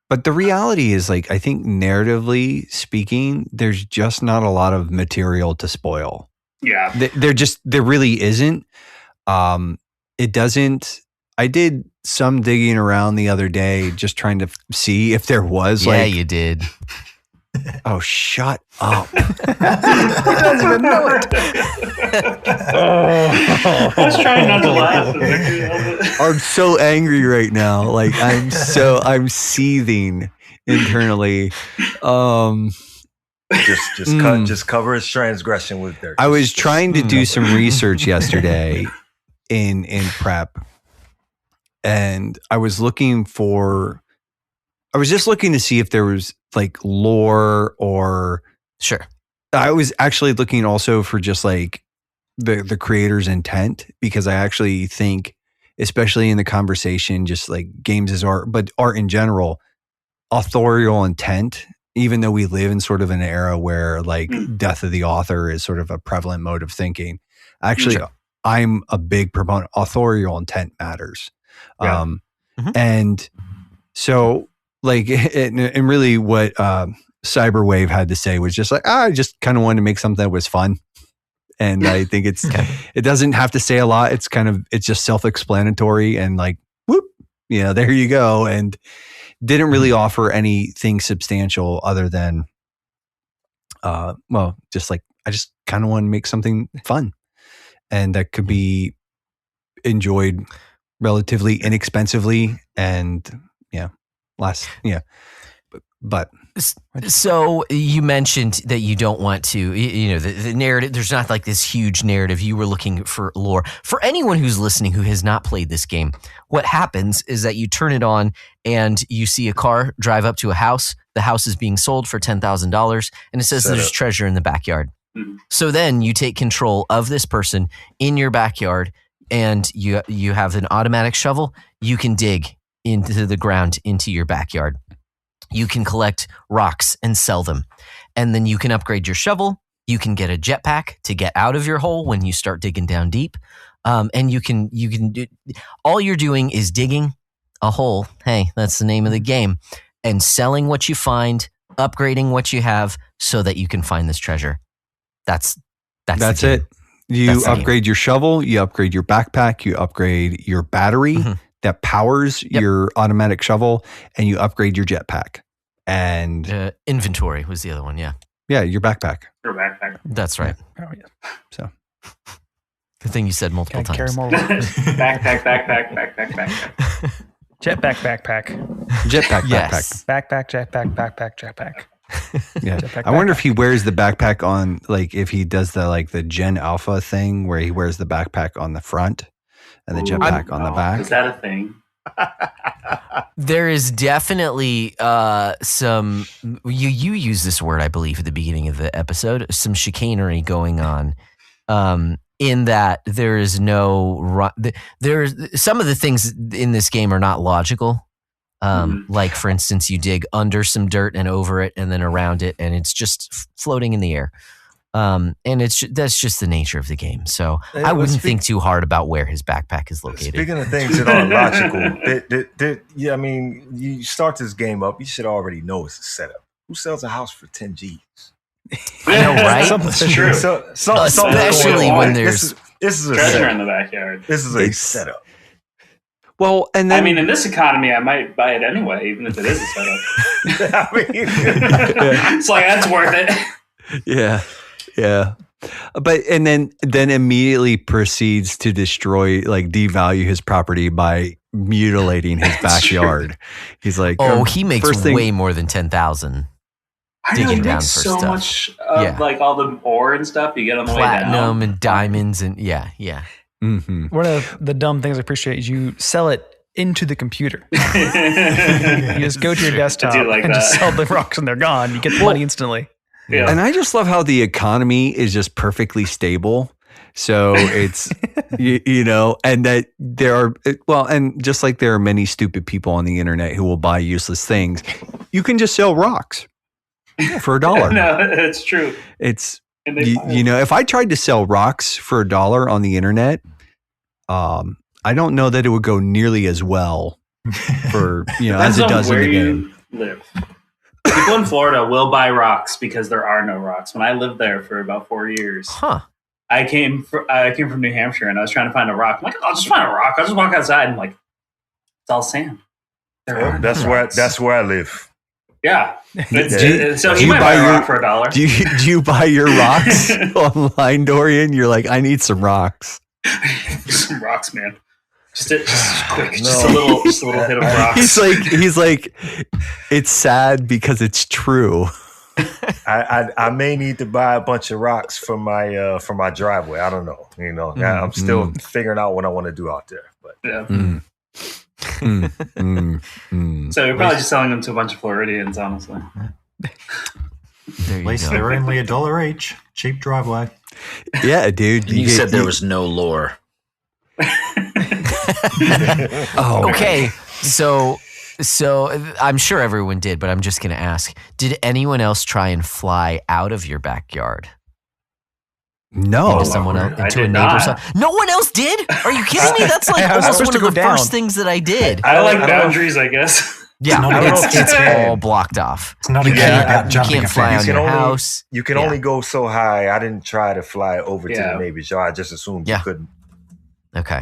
but the reality is, like, I think narratively speaking, there's just not a lot of material to spoil. Yeah, there really isn't. It doesn't. I did some digging around the other day, just trying to see if there was. Yeah, you did. Oh, shut up! He doesn't even know it. I was trying not to laugh. I'm so angry right now. Like I'm seething internally. Just cover his transgression with dirt. I was trying to do some research yesterday in prep, and I was just looking to see if there was like lore or Sure. I was actually looking also for just like the creator's intent, because I actually think, especially in the conversation, just like games as art, but art in general, authorial intent, even though we live in sort of an era where like death of the author is sort of a prevalent mode of thinking. Actually, I'm a big proponent. Authorial intent matters. Yeah. And so like, and really what Cyberwave had to say was just like, I just kind of wanted to make something that was fun. And I think it doesn't have to say a lot. It's just self-explanatory and like, whoop, there you go. And didn't really offer anything substantial other than, just like, I just kind of want to make something fun and that could be enjoyed relatively inexpensively and but so you mentioned that you don't want to, the narrative, there's not like this huge narrative. You were looking for lore. For anyone who's listening who has not played this game, what happens is that you turn it on and you see a car drive up to a house. The house is being sold for $10,000 and it says there's treasure in the backyard. Mm-hmm. So then you take control of this person in your backyard and you have an automatic shovel. You can dig into the ground into your backyard. You can collect rocks and sell them. And then you can upgrade your shovel. You can get a jetpack to get out of your hole when you start digging down deep. And you can do, all you're doing is digging a hole. Hey, that's the name of the game. And selling what you find, upgrading what you have so that you can find this treasure. That's it. You upgrade your shovel, you upgrade your backpack, you upgrade your battery that powers your automatic shovel, and you upgrade your jetpack. And inventory was the other one, yeah. Yeah, your backpack. Your backpack. That's right. Oh, yeah. So, good thing you said multiple times. Carry more backpack. Jetpack, backpack. Jetpack, yes. Backpack, jetpack. Yeah. Jetpack, I wonder if he wears the backpack on, like, if he does the Gen Alpha thing where he wears the backpack on the front and the jetpack on the back. Is that a thing? There is definitely some. You use this word, I believe, at the beginning of the episode. Some chicanery going on. In that there is no. There's some of the things in this game are not logical. Like, for instance, you dig under some dirt and over it and then around it, and it's just floating in the air. And that's just the nature of the game. So I wouldn't think too hard about where his backpack is located. Speaking of things that aren't logical, I mean, you start this game up, you should already know it's a setup. Who sells a house for 10 G's? I know, right? Something's true. Especially when there's this is a treasure setup. In the backyard. This is a setup. Well, and then I mean, in this economy, I might buy it anyway, even if it is a setup. I mean, it's like that's worth it. Yeah. But and then immediately proceeds to destroy, like, devalue his property by mutilating his backyard. He's like, he makes way more than 10,000 digging down for so stuff. Much of like all the ore and stuff you get on the way down. Platinum and diamonds and yeah. Mm-hmm. One of the dumb things I appreciate is you sell it into the computer. You just go to your desktop and just sell the rocks and they're gone. You get the money instantly. Yeah. And I just love how the economy is just perfectly stable. So it's, and that there are, and just like there are many stupid people on the internet who will buy useless things, you can just sell rocks. for $1. No, it's true. It's And they you know, if I tried to sell rocks for $1 on the internet, I don't know that it would go nearly as well for as it does in the game. Live. People in Florida will buy rocks because there are no rocks. When I lived there for about 4 years, I came from New Hampshire and I was trying to find a rock. I'm like, I'll just find a rock. I'll just walk outside and like, it's all sand. That's where I live. Yeah. So you might buy a rock for $1. Do you buy your rocks online, Dorian? You're like, I need some rocks. Some rocks, man. Just quick, just a little hit of rocks. He's like, it's sad because it's true. I may need to buy a bunch of rocks for my driveway. I don't know. I'm still figuring out what I want to do out there. But yeah. So you're probably just selling them to a bunch of Floridians, honestly. At least they're only $1 each. Cheap driveway. Yeah, dude. You said there was no lore. Okay. So I'm sure everyone did, but I'm just going to ask, did anyone else try and fly out of your backyard? No. Into a neighbor's house? No one else did? Are you kidding me? That's like almost one of the first things that I did. I like boundaries, I guess. Yeah, it's all blocked off. It's not a game about jumping. You can't fly on your house. You can only go so high. I didn't try to fly over to the neighbor's yard. I just assumed you couldn't. Okay.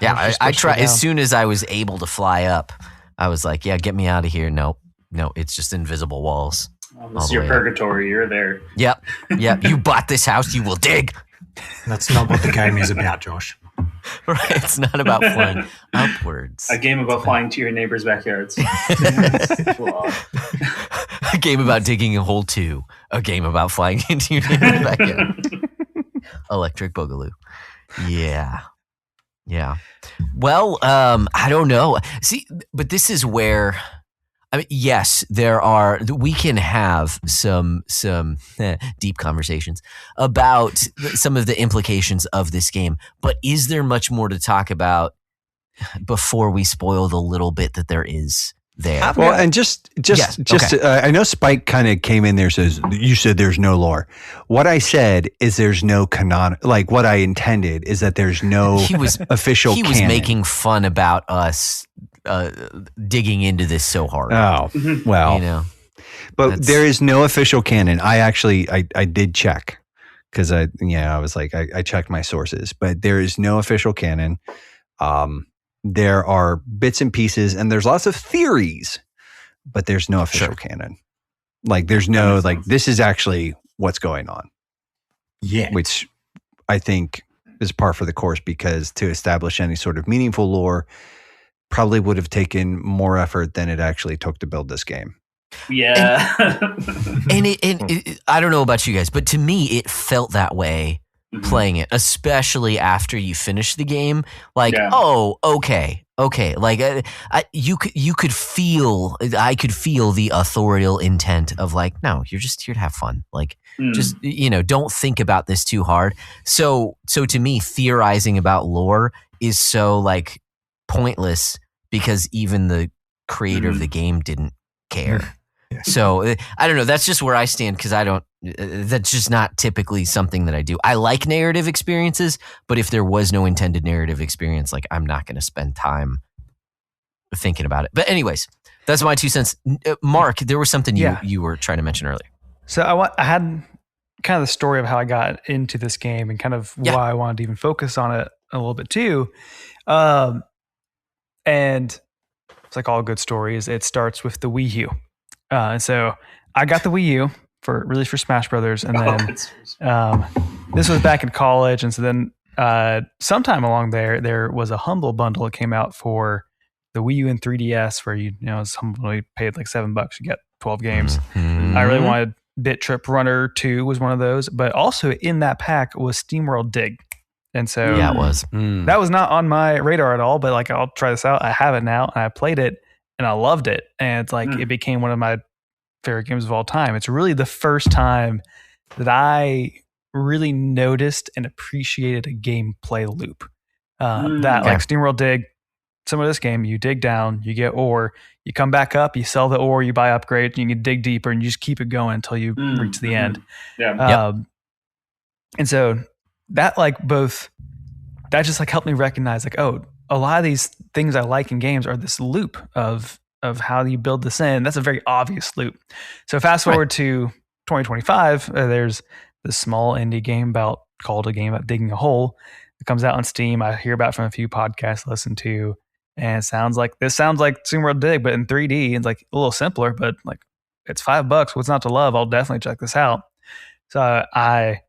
Yeah, I tried. As soon as I was able to fly up, I was like, yeah, get me out of here. No, it's just invisible walls. This is your purgatory. You're there. Yep. You bought this house, you will dig. That's not what the game is about, Josh. Right. It's not about flying upwards. A game about flying to your neighbor's backyards. A game about digging a hole too. A game about flying into your neighbor's backyard. Electric Boogaloo. Yeah. Well, I don't know. See, but this is where, I mean, yes, we can have some deep conversations about some of the implications of this game, but is there much more to talk about before we spoil the little bit that there is there? Well, and just I know Spike kind of came in there, says, you said there's no lore. What I said is there's no canon, like what I intended is that there's no official canon. He was making fun about us digging into this so hard. Oh, well, but there is no official canon. I did check because I was like, I checked my sources, but there is no official canon. There are bits and pieces and there's lots of theories, but there's no official canon. Like there's no, like, this is actually what's going on. Yeah. Which I think is par for the course, because to establish any sort of meaningful lore probably would have taken more effort than it actually took to build this game. Yeah. And I don't know about you guys, but to me, it felt that way playing it, especially after you finish the game. Like, oh, okay. Like you could feel, I could feel the authorial intent of like, no, you're just here to have fun. Like, just, don't think about this too hard. So to me, theorizing about lore is so like pointless because even the creator of the game didn't care. So I don't know. That's just where I stand, because that's just not typically something that I do. I like narrative experiences, but if there was no intended narrative experience, like, I'm not going to spend time thinking about it. But anyways, that's my 2 cents. Mark, there was something you were trying to mention earlier. So I had kind of the story of how I got into this game and kind of why I wanted to even focus on it a little bit too. And it's like all good stories, it starts with the Wii U. And so I got the Wii U for Smash Brothers, and then this was back in college, and so then sometime along there was a Humble bundle that came out for the Wii U and 3DS, where you paid like $7, you get 12 games. I really wanted Bit Trip Runner 2 was one of those, but also in that pack was SteamWorld Dig, and so it was that was not on my radar at all. But like, I'll try this out. I have it now, and I played it. And I loved it. And it's like, it became one of my favorite games of all time. It's really the first time that I really noticed and appreciated a gameplay loop. Like SteamWorld Dig, similar to this game, you dig down, you get ore, you come back up, you sell the ore, you buy upgrades, and you can dig deeper, and you just keep it going until you reach the end. Yeah. And so that that just like helped me recognize like, oh, a lot of these things I like in games are this loop of how you build this in. That's a very obvious loop. So fast forward to 2025, there's this small indie game called A Game About Digging a Hole. It comes out on Steam. I hear about it from a few podcasts I listen to, and it sounds like SteamWorld Dig, but in 3D. It's like a little simpler, but like it's $5. What's not to love? I'll definitely check this out. So I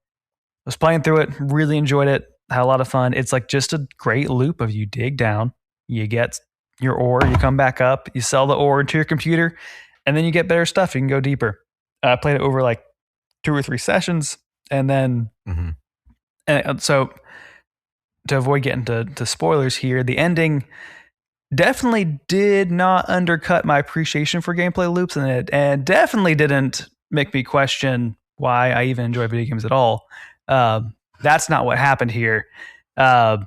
was playing through it, really enjoyed it, had a lot of fun. It's like just a great loop of you dig down, you get your ore, you come back up, you sell the ore to your computer, and then you get better stuff. You can go deeper. I played it over like 2 or 3 sessions, and then and so to avoid getting to spoilers here, the ending definitely did not undercut my appreciation for gameplay loops, and definitely didn't make me question why I even enjoy video games at all. That's not what happened here, but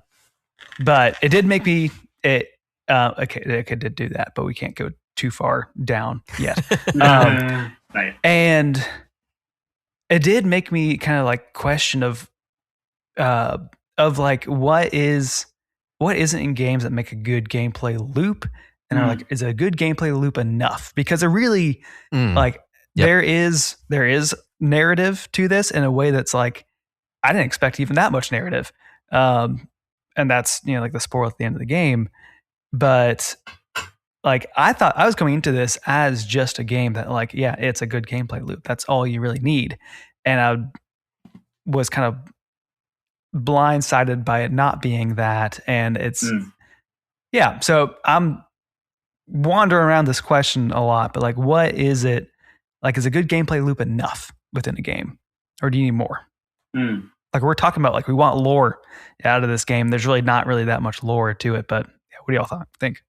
it did make me it did do that, but we can't go too far down yet. And it did make me kind of like question of like what isn't in games that make a good gameplay loop, and are like, is a good gameplay loop enough? Because it really there is narrative to this in a way that's like I didn't expect even that much narrative, and that's like the spoil at the end of the game. But like I thought I was coming into this as just a game that like it's a good gameplay loop. That's all you really need, and I was kind of blindsided by it not being that. And it's so I'm wandering around this question a lot, but like what is it like? Is a good gameplay loop enough within a game, or do you need more? Like we're talking about like we want lore out of this game. There's really not really that much lore to it, but what do y'all think?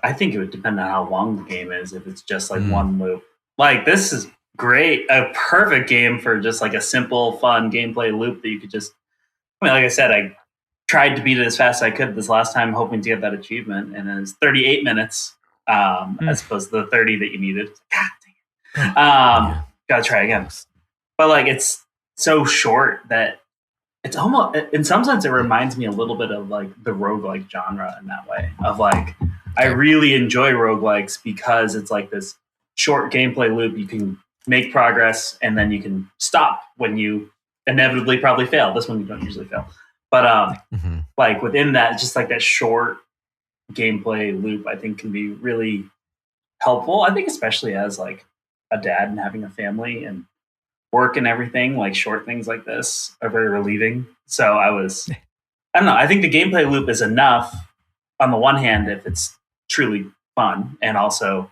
I think it would depend on how long the game is. If it's just like one loop, like this is great, a perfect game for just like a simple, fun gameplay loop that you could just. I mean, like I said, I tried to beat it as fast as I could this last time, hoping to get that achievement, and it's 38 minutes as opposed to the 30 that you needed. God dang it! Gotta try again. But like it's so short that it's almost, in some sense, it reminds me a little bit of like the roguelike genre in that way. Of like, I really enjoy roguelikes because it's like this short gameplay loop. You can make progress and then you can stop when you inevitably probably fail. This one you don't usually fail. But like within that, just like that short gameplay loop, I think can be really helpful. I think especially as like a dad and having a family and work and everything, like short things like this are very relieving. So I don't know. I think the gameplay loop is enough on the one hand, if it's truly fun, and also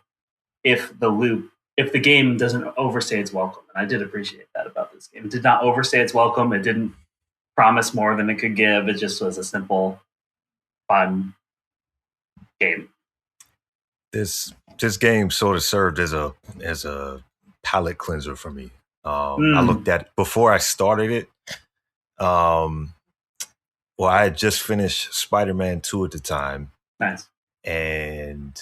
if the game doesn't overstay its welcome. And I did appreciate that about this game. It did not overstay its welcome. It didn't promise more than it could give. It just was a simple, fun game. This game sort of served as a palate cleanser for me. I looked at it before I started it. I had just finished Spider-Man 2 at the time. Nice. And,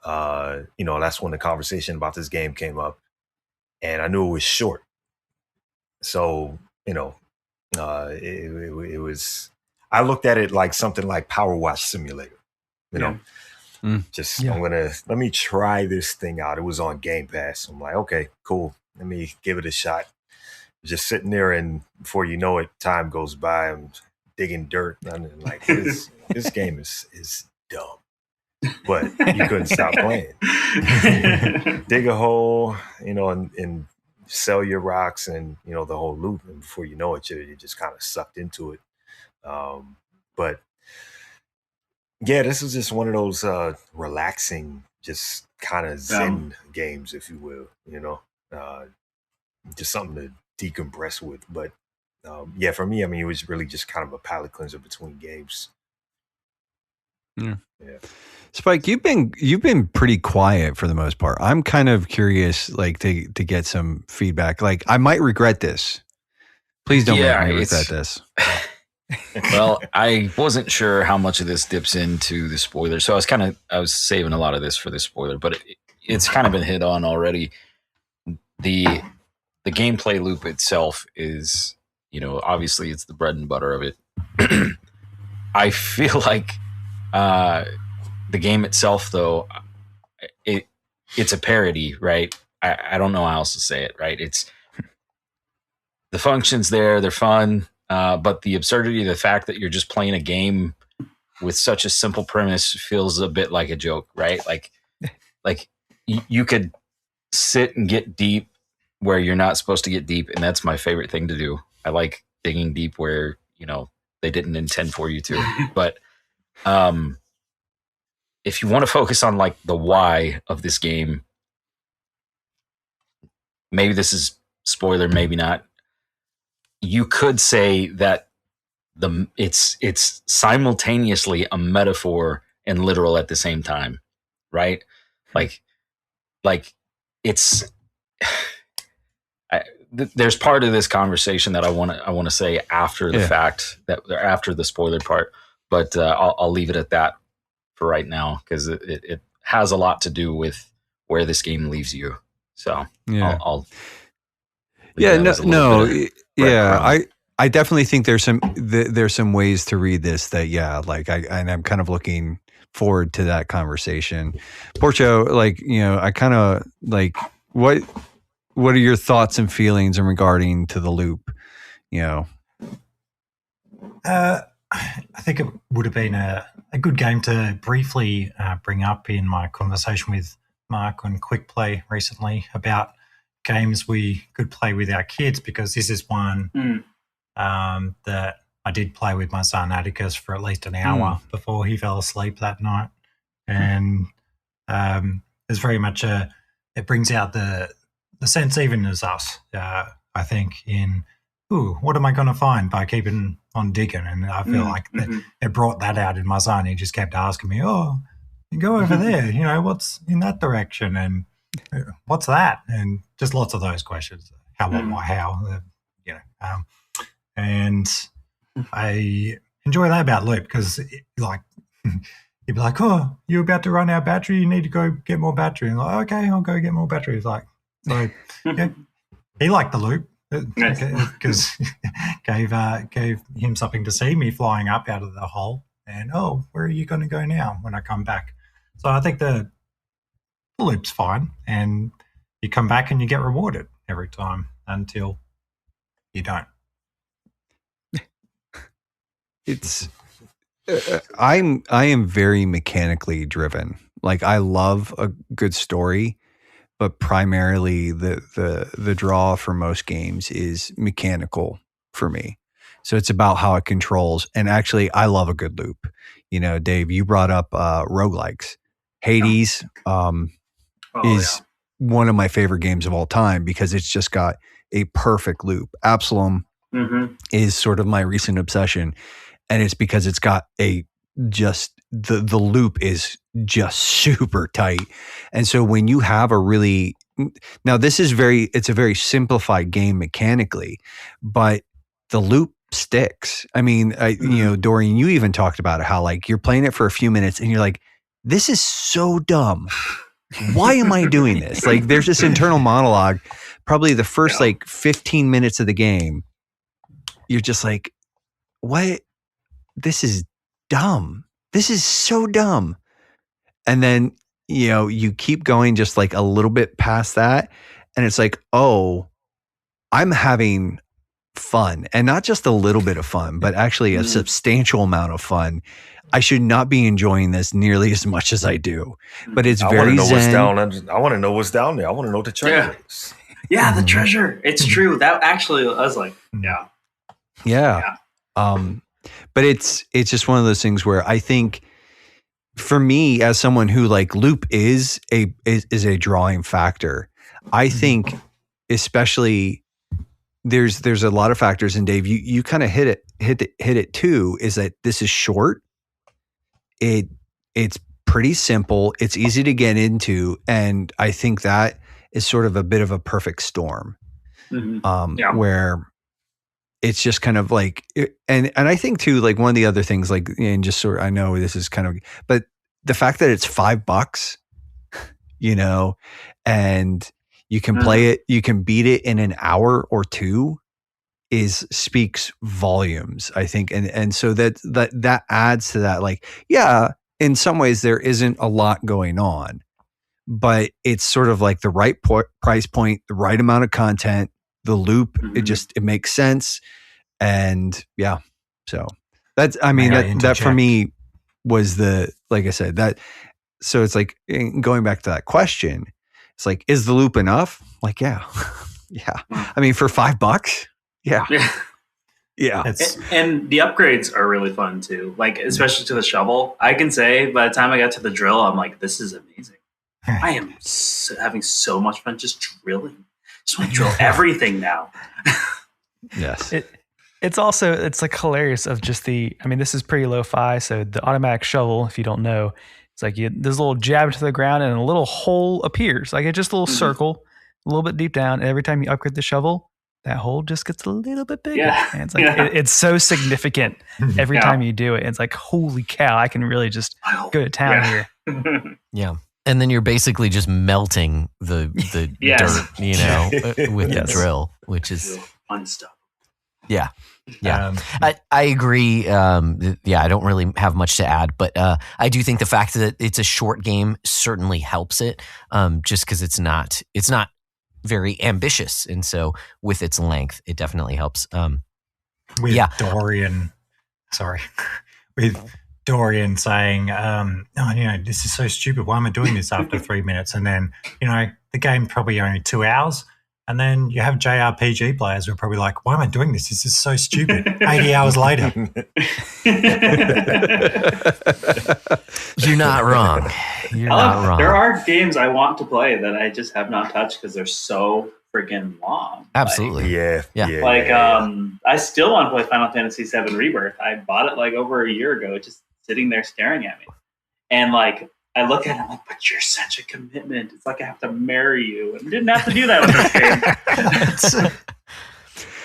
that's when the conversation about this game came up. And I knew it was short. So, it was, I looked at it like something like Power Wash Simulator, let me try this thing out. It was on Game Pass. I'm like, okay, cool. Let me give it a shot. Just sitting there, and before you know it, time goes by. I'm digging dirt. And I'm like, this game is dumb. But you couldn't stop playing. Dig a hole, and sell your rocks, and the whole loop. And before you know it, you're just kind of sucked into it. But yeah, this is just one of those relaxing, just kind of zen games, if you will. Just something to decompress with. But for me, I mean, it was really just kind of a palate cleanser between games. Yeah. Spike, you've been pretty quiet for the most part. I'm kind of curious, like to get some feedback. Like, I might regret this. Please don't make me regret this. Well, I wasn't sure how much of this dips into the spoiler, so I was saving a lot of this for the spoiler, but it's kind of been hit on already. The gameplay loop itself is, obviously it's the bread and butter of it. I feel like the game itself, though, it's a parody, right? I don't know how else to say it, right? It's the functions there, they're fun, but the absurdity of the fact that you're just playing a game with such a simple premise feels a bit like a joke, right? Like you could sit and get deep where you're not supposed to get deep, and that's my favorite thing to do. I like digging deep where, they didn't intend for you to. But if you want to focus on like the why of this game, maybe this is spoiler, maybe not. You could say that it's simultaneously a metaphor and literal at the same time, right? Like it's. There's part of this conversation that I want to say after the fact, that after the spoiler part, but I'll leave it at that for right now because it has a lot to do with where this game leaves you. So I'll I definitely think there's some ways to read this that I'm kind of looking forward to that conversation. Porcho, I kind of what are your thoughts and feelings in regarding to the loop? I think it would have been a good game to briefly bring up in my conversation with Mark on Quick Play recently about games we could play with our kids, because this is one that I did play with my son Atticus for at least an hour before he fell asleep that night. And it's very much it brings out the sense even as us, I think, in, what am I going to find by keeping on digging? And I feel like it brought that out in my son. He just kept asking me, you go over there, what's in that direction? And what's that? And just lots of those questions. How, what, why, how, and I enjoy that about Loop because, you'd be like, you're about to run out of battery. You need to go get more battery. And like, okay, I'll go get more battery. So he liked the Loop because gave him something to see, me flying up out of the hole. And, where are you going to go now when I come back? So I think the Loop's fine. And you come back and you get rewarded every time until you don't. It's I am very mechanically driven. Like, I love a good story, but primarily the draw for most games is mechanical for me. So it's about how it controls. And actually, I love a good loop. Dave, you brought up roguelikes. Hades is one of my favorite games of all time because it's just got a perfect loop. Absalom is sort of my recent obsession. And it's because it's got the loop is just super tight. And so when you have now this is it's a very simplified game mechanically, but the loop sticks. I mean, Dorian, you even talked about how you're playing it for a few minutes and you're like, this is so dumb. Why am I doing this? There's this internal monologue, probably the first 15 minutes of the game. You're just like, what? This is dumb. This is so dumb. And then, you keep going just a little bit past that. And it's like, I'm having fun, and not just a little bit of fun, but actually a substantial amount of fun. I should not be enjoying this nearly as much as I do, but it's very zen. I want to know what's down there. I want to know what the treasure is. Yeah, the treasure. It's true. That actually, I was like, yeah. But it's just one of those things where I think, for me, as someone who loop is a drawing factor, I think especially there's a lot of factors. And Dave, you kind of hit it too. Is that this is short? It's pretty simple. It's easy to get into, and I think that is sort of a bit of a perfect storm, where it's just kind of like, and I think too, like one of the other things, like, and just sort of, I know this is kind of, but the fact that it's $5, you know, and you can play it, you can beat it in an hour or two speaks volumes, I think. And so that adds to that, like, yeah, in some ways there isn't a lot going on, but it's sort of like the right price point, the right amount of content, the loop, it makes sense. And yeah, so that's, I mean, that for me was like I said, so it's like going back to that question, it's like, is the loop enough? Like, yeah. Yeah. I mean, for $5, yeah. Yeah. And the upgrades are really fun too. Like, especially to the shovel. I can say by the time I got to the drill, I'm like, this is amazing. I am having so much fun just drilling. Just want to drill everything now. Yes. It's also, it's like hilarious of just I mean, this is pretty lo-fi. So the automatic shovel, if you don't know, it's like there's a little jab to the ground and a little hole appears. Like it's just a little circle, a little bit deep down. And every time you upgrade the shovel, that hole just gets a little bit bigger. Yeah. And it's like, it's so significant every time you do it. It's like, holy cow, I can really just go to town here. Yeah. And then you're basically just melting the dirt, you know, with the drill, which is fun stuff. Yeah. Yeah. I agree. I don't really have much to add, but I do think the fact that it's a short game certainly helps it, just because it's not very ambitious. And so with its length, it definitely helps. With Dorian saying, this is so stupid. Why am I doing this after 3 minutes? And then, the game probably only 2 hours. And then you have JRPG players who are probably like, why am I doing this? This is so stupid. 80 hours later. You're not wrong. You're not wrong. There are games I want to play that I just have not touched because they're so freaking long. Absolutely. I still want to play Final Fantasy VII Rebirth. I bought it like over a year ago, just sitting there staring at me. And like, I look at it, I'm like, but you're such a commitment. It's like I have to marry you. And I didn't have to do that with this game.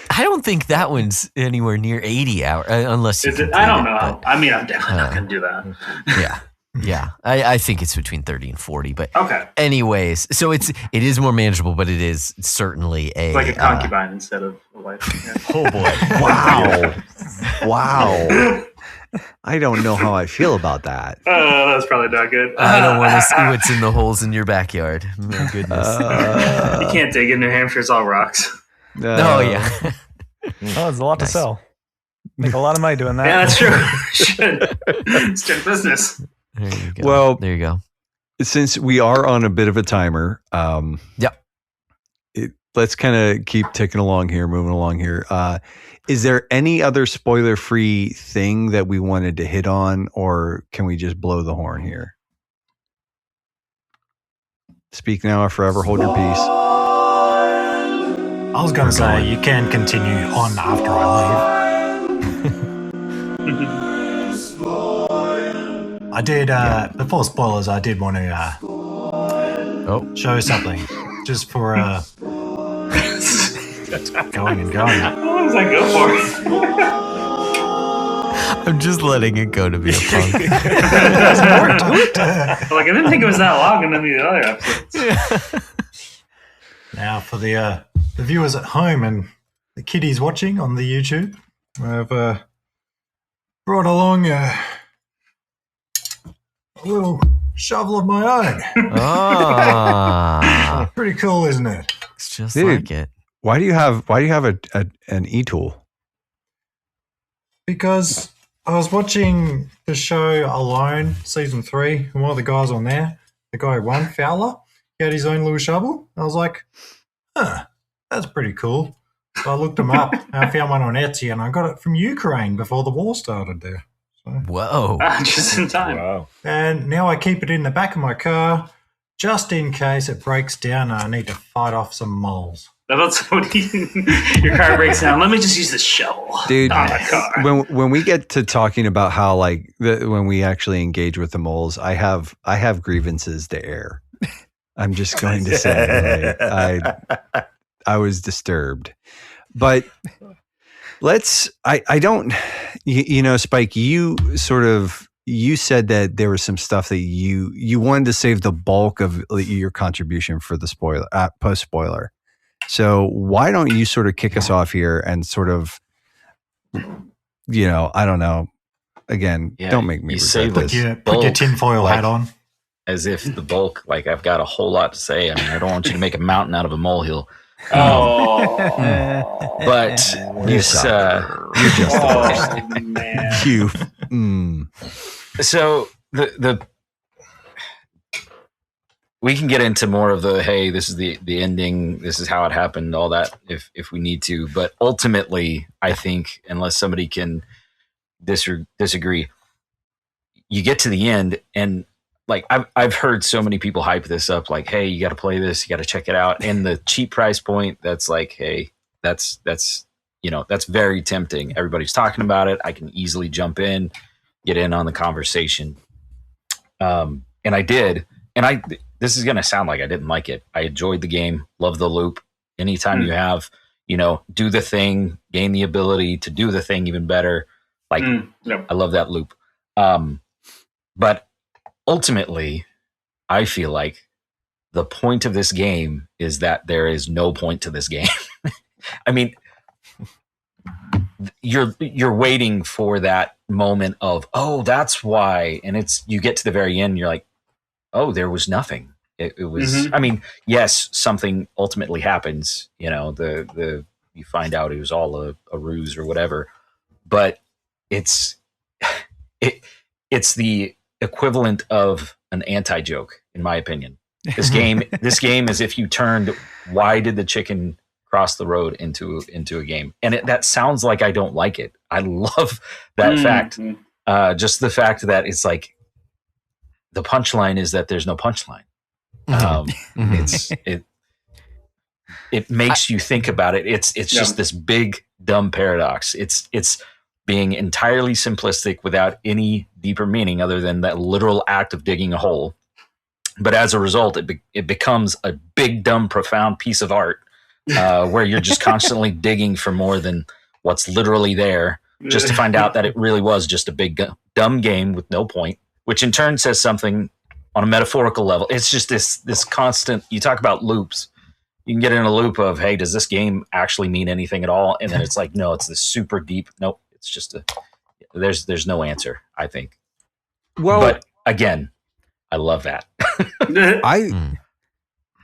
I don't think that one's anywhere near 80 hours, unless you I don't know. I mean, I'm definitely not going to do that. Yeah. Yeah. I think it's between 30 and 40. But okay. Anyways, so it is more manageable, but it is certainly it's like a concubine instead of a wife. Yeah. Oh, boy. Wow. Wow. I don't know how I feel about that. Oh, that's probably not good. I don't want to see what's in the holes in your backyard. My goodness. You can't dig in New Hampshire. It's all rocks. Oh, yeah. There's a lot to sell. Make a lot of money doing that. Yeah, that's true. Should. It's good business. There you go. Well, there you go. Since we are on a bit of a timer, let's kind of keep ticking along here, moving along here. Is there any other spoiler-free thing that we wanted to hit on, or can we just blow the horn here? Speak now or forever hold your peace. I was going to say you can continue on after I leave. I did, before spoilers, I did want to show something just for going and going. What was I go for? I'm just letting it go to be a punk. Like, I didn't think it was that long in any of the other episodes. Now, for the viewers at home and the kiddies watching on the YouTube, I've brought along a little shovel of my own. Ah, pretty cool, isn't it? It's just like it. Why do you have an e-tool? Because I was watching the show Alone, season 3, and one of the guys on there, the guy who won, Fowler, he had his own little shovel. I was like, that's pretty cool. So I looked him up, and I found one on Etsy, and I got it from Ukraine before the war started there. So, whoa. Just in time. Wow. and now I keep it in the back of my car just in case it breaks down and I need to fight off some moles. That's what your car breaks down. Let me just use the shovel, dude. on my car. When we get to talking about how when we actually engage with the moles, I have grievances to air. I'm just going to say I was disturbed, but I don't, Spike, you said that there was some stuff that you wanted to save the bulk of your contribution for the spoiler, post spoiler. So why don't you sort of kick us off here and sort of, I don't know. Again, don't make me say put your tinfoil hat on. As if the bulk, like I've got a whole lot to say. I mean, I don't want you to make a mountain out of a molehill. But you're just the worst. Man. So the we can get into more of the, hey, this is the ending, this is how it happened, all that if we need to. But ultimately, I think, unless somebody can disagree, you get to the end, and like I've heard so many people hype this up, like, hey, you got to play this, you got to check it out, and the cheap price point, that's like, hey, that's very tempting. Everybody's talking about it. I can easily jump in, get in on the conversation, and I did. And this is going to sound like I didn't like it. I enjoyed the game, love the loop. Anytime you have, do the thing, gain the ability to do the thing even better. Like, I love that loop. But ultimately, I feel like the point of this game is that there is no point to this game. I mean, you're waiting for that moment of, oh, that's why. And you get to the very end, and you're like, oh, there was nothing. It was, I mean, yes, something ultimately happens, you find out it was all a ruse or whatever, but it's the equivalent of an anti-joke, in my opinion. This game is if you turned, why did the chicken cross the road into a game? And that sounds like I don't like it. I love that fact. Just the fact that it's like, the punchline is that there's no punchline. It makes you think about it. It's just this big dumb paradox. It's being entirely simplistic without any deeper meaning other than that literal act of digging a hole. But as a result, it becomes a big dumb profound piece of art where you're just constantly digging for more than what's literally there, just to find out that it really was just a big dumb game with no point. Which in turn says something on a metaphorical level. It's just this constant, you talk about loops. You can get in a loop of, hey, does this game actually mean anything at all? And then it's like, no, it's this super deep. Nope. It's just there's no answer, I think. Well, but again, I love that.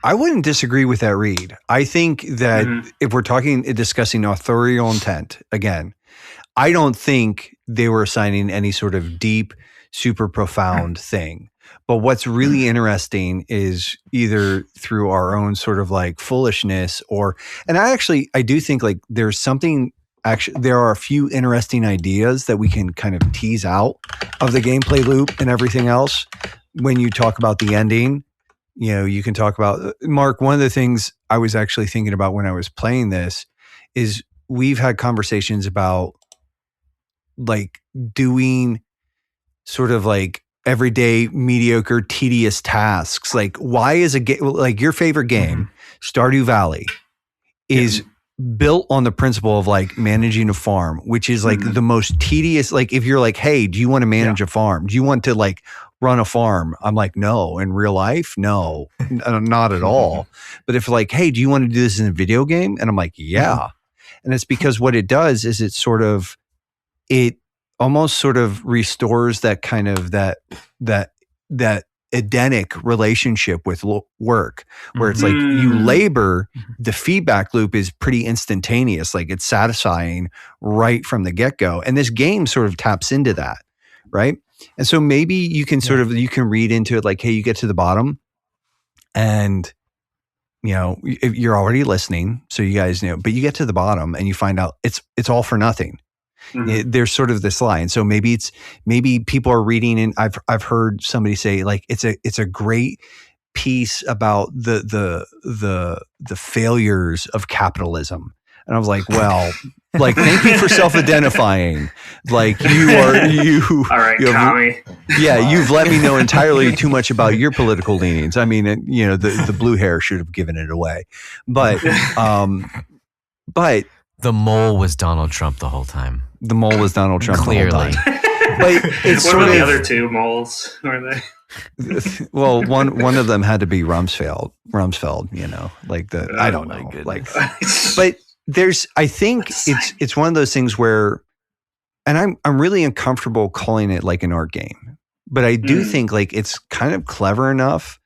I wouldn't disagree with that read. I think that if we're discussing authorial intent, again, I don't think they were assigning any sort of deep, super profound thing. But what's really interesting is either through our own sort of like foolishness and I do think like there's something, actually, there are a few interesting ideas that we can kind of tease out of the gameplay loop and everything else. When you talk about the ending, you can talk about, Mark, one of the things I was actually thinking about when I was playing this is we've had conversations about like doing sort of like everyday mediocre tedious tasks. Like, why is a game like your favorite game, Stardew Valley, is built on the principle of like managing a farm, which is like the most tedious. Like, if you're like, hey, do you want to manage a farm? Do you want to like run a farm? I'm like, no. In real life, no, not at all. But if like, hey, do you want to do this in a video game? And I'm like, yeah. And it's because what it does is it almost sort of restores that kind of that Edenic relationship with work, where it's like you labor, the feedback loop is pretty instantaneous. Like, it's satisfying right from the get-go. And this game sort of taps into that, right? And so maybe you can you can read into it like, hey, you get to the bottom and, you're already listening, so you guys know, but you get to the bottom and you find out it's all for nothing. There's sort of this line. So maybe people are reading, and I've heard somebody say like it's a great piece about the failures of capitalism. And I was like, well, like, thank you for self-identifying. Like, you. All right, Tommy. Yeah, you've let me know entirely too much about your political leanings. I mean, the blue hair should have given it away, but The mole was Donald Trump the whole time. The mole was Donald Trump Clearly. the whole time. But it's What were sort the of, other two moles? Were they? well, one of them had to be Rumsfeld, you know, like I don't know, like, but I think it's one of those things where, and I'm really uncomfortable calling it like an art game, but I do think like it's kind of clever enough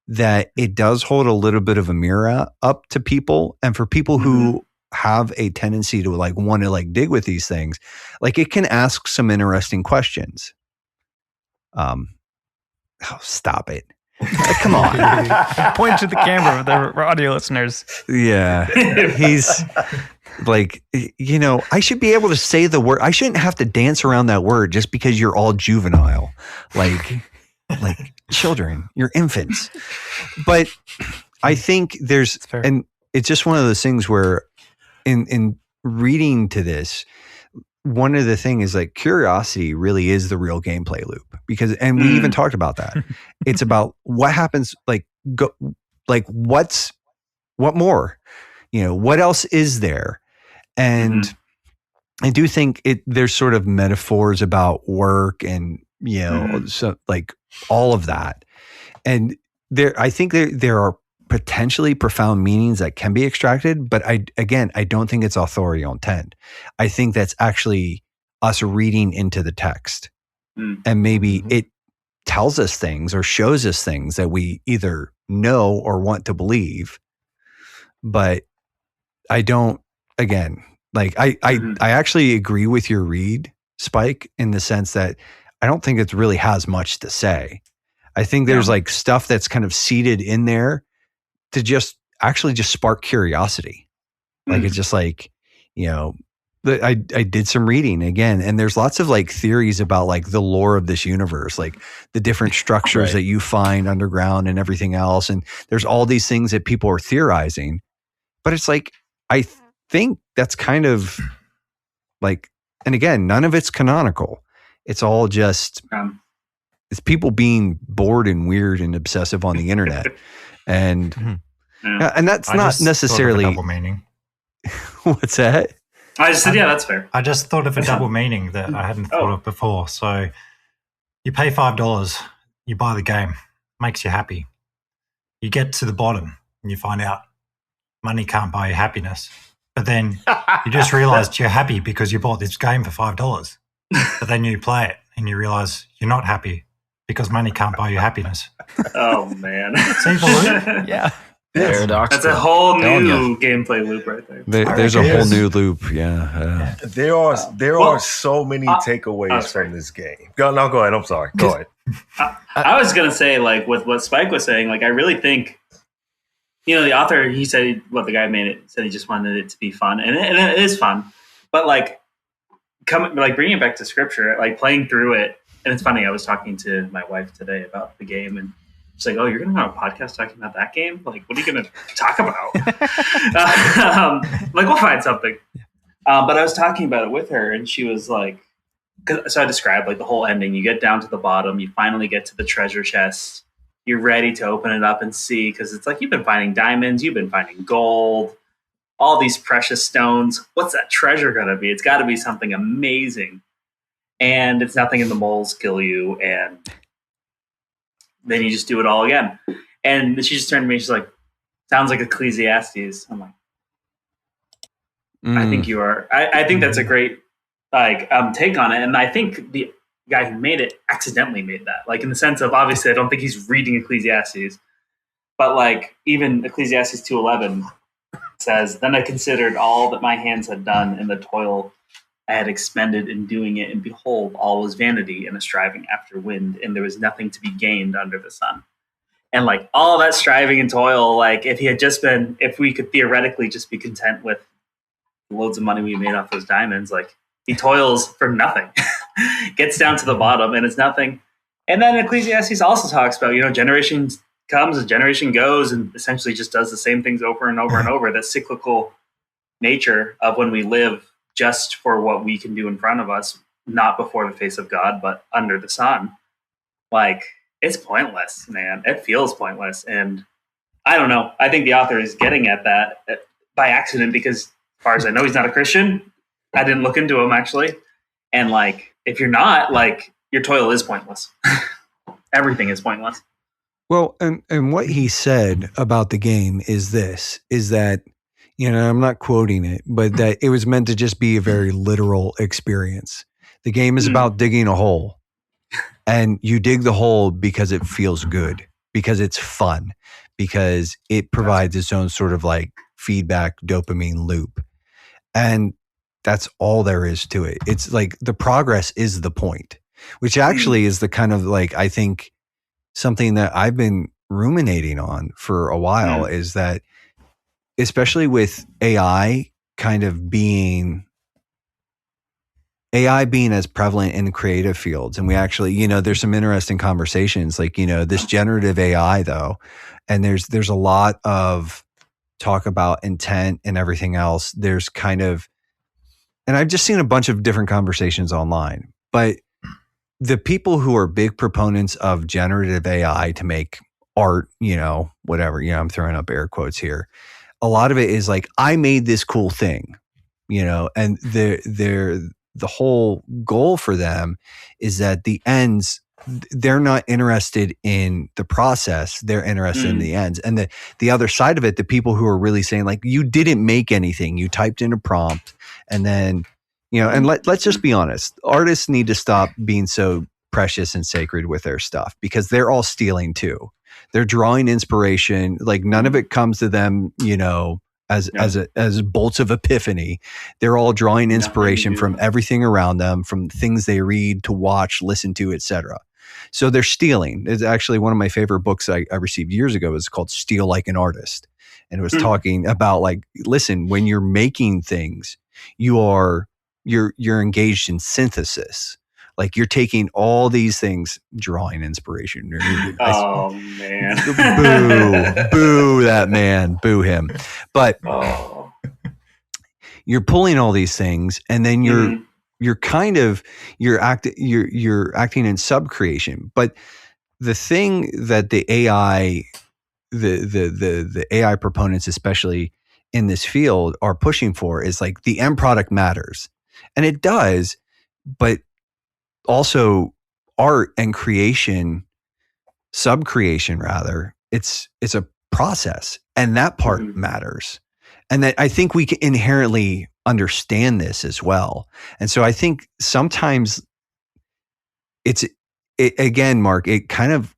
that it does hold a little bit of a mirror up to people, and for people who have a tendency to like want to like dig with these things, like it can ask some interesting questions. Oh, stop it. Like, come on. Point to the camera for the audio listeners. Yeah. He's like, you know, I should be able to say the word. I shouldn't have to dance around that word just because you're all juvenile. Like children, you're infants. But I think and it's just one of those things where in reading to this, one of the things is like curiosity really is the real gameplay loop, because, and we even talked about that. It's about what happens, what more, you know, what else is there? And I do think there's sort of metaphors about work and, you know, so like all of that. And I think there are potentially profound meanings that can be extracted, but I don't think it's authorial intent. I think that's actually us reading into the text, and maybe it tells us things or shows us things that we either know or want to believe. But I don't. Again, like I actually agree with your read, Spike, in the sense that I don't think it really has much to say. I think there's like stuff that's kind of seated in there to just spark curiosity. Like it's just like, you know, I did some reading again, and there's lots of like theories about like the lore of this universe, like the different structures that you find underground and everything else. And there's all these things that people are theorizing, but it's like, I think that's kind of like, and again, none of it's canonical. It's all just, it's people being bored and weird and obsessive on the internet. And and that's not necessarily double meaning. What's that? I just said, yeah, that's fair. I just thought of a double meaning that I hadn't thought of before. So you pay $5, you buy the game, makes you happy. You get to the bottom and you find out money can't buy you happiness. But then you just realized you're happy because you bought this game for $5. But then you play it and you realize you're not happy because money can't buy you happiness. Oh, man. Simple, yeah. That's a whole new gameplay loop right there. There's a whole new loop. Yeah. There are so many takeaways from this game. Go ahead. I'm sorry. Go ahead. I was going to say, like, with what Spike was saying, like, I really think, you know, the author, he said, the guy made it, said he just wanted it to be fun. And it is fun. But, like, bringing it back to scripture, like, playing through it. And it's funny, I was talking to my wife today about the game, and she's like, "Oh, you're going to have a podcast talking about that game? Like, what are you going to talk about?" Like, we'll find something. But I was talking about it with her, and she was like, so I described like the whole ending. You get down to the bottom, you finally get to the treasure chest. You're ready to open it up and see, because it's like you've been finding diamonds, you've been finding gold, all these precious stones. What's that treasure going to be? It's got to be something amazing. And it's nothing, and the moles kill you, and then you just do it all again. And she just turned to me, she's like, "Sounds like Ecclesiastes." I'm like, I think you are. I think that's a great take on it. And I think the guy who made it accidentally made that. Like, in the sense of, obviously, I don't think he's reading Ecclesiastes, but like even Ecclesiastes 2:11 says, "Then I considered all that my hands had done and the toil I had expended in doing it, and behold, all was vanity and a striving after wind, and there was nothing to be gained under the sun." And like all that striving and toil, like if we could theoretically just be content with loads of money we made off those diamonds, like he toils for nothing, gets down to the bottom, and it's nothing. And then Ecclesiastes also talks about, you know, generation comes and generation goes, and essentially just does the same things over and over and over. That cyclical nature of when we live just for what we can do in front of us, not before the face of God, but under the sun. Like, it's pointless, man. It feels pointless. And I don't know. I think the author is getting at that by accident, because far as I know, he's not a Christian. I didn't look into him actually. And like, if you're not, like, your toil is pointless. Everything is pointless. Well, and what he said about the game is that, you know, I'm not quoting it, but that it was meant to just be a very literal experience. The game is about digging a hole, and you dig the hole because it feels good, because it's fun, because it provides its own sort of like feedback dopamine loop. And that's all there is to it. It's like the progress is the point, which actually is the kind of like, I think, something that I've been ruminating on for a while is that, especially with AI kind of being as prevalent in creative fields. And we actually, you know, there's some interesting conversations like, you know, this generative AI though, and there's a lot of talk about intent and everything else. There's kind of, and I've just seen a bunch of different conversations online, but the people who are big proponents of generative AI to make art, you know, whatever, you know, I'm throwing up air quotes here. A lot of it is like, I made this cool thing, you know, and the whole goal for them is that the ends, they're not interested in the process. They're interested in the ends. And the other side of it, the people who are really saying like, you didn't make anything, you typed in a prompt and then, you know, and let's just be honest. Artists need to stop being so precious and sacred with their stuff because they're all stealing too. They're drawing inspiration. Like none of it comes to them, you know, as bolts of epiphany. They're all drawing inspiration from everything around them, from things they read, to watch, listen to, etc. So they're stealing. It's actually one of my favorite books I received years ago. It's called Steal Like an Artist. And it was talking about like, listen, when you're making things, you're engaged in synthesis. Like you're taking all these things, drawing inspiration. Oh man. Boo that man, boo him. But you're pulling all these things and then you're acting in sub-creation. But the thing that the AI the AI proponents, especially in this field, are pushing for is like the end product matters. And it does, but also art and creation, sub-creation rather, it's a process, and that part matters. And that I think we can inherently understand this as well. And so I think sometimes again, Mark, it kind of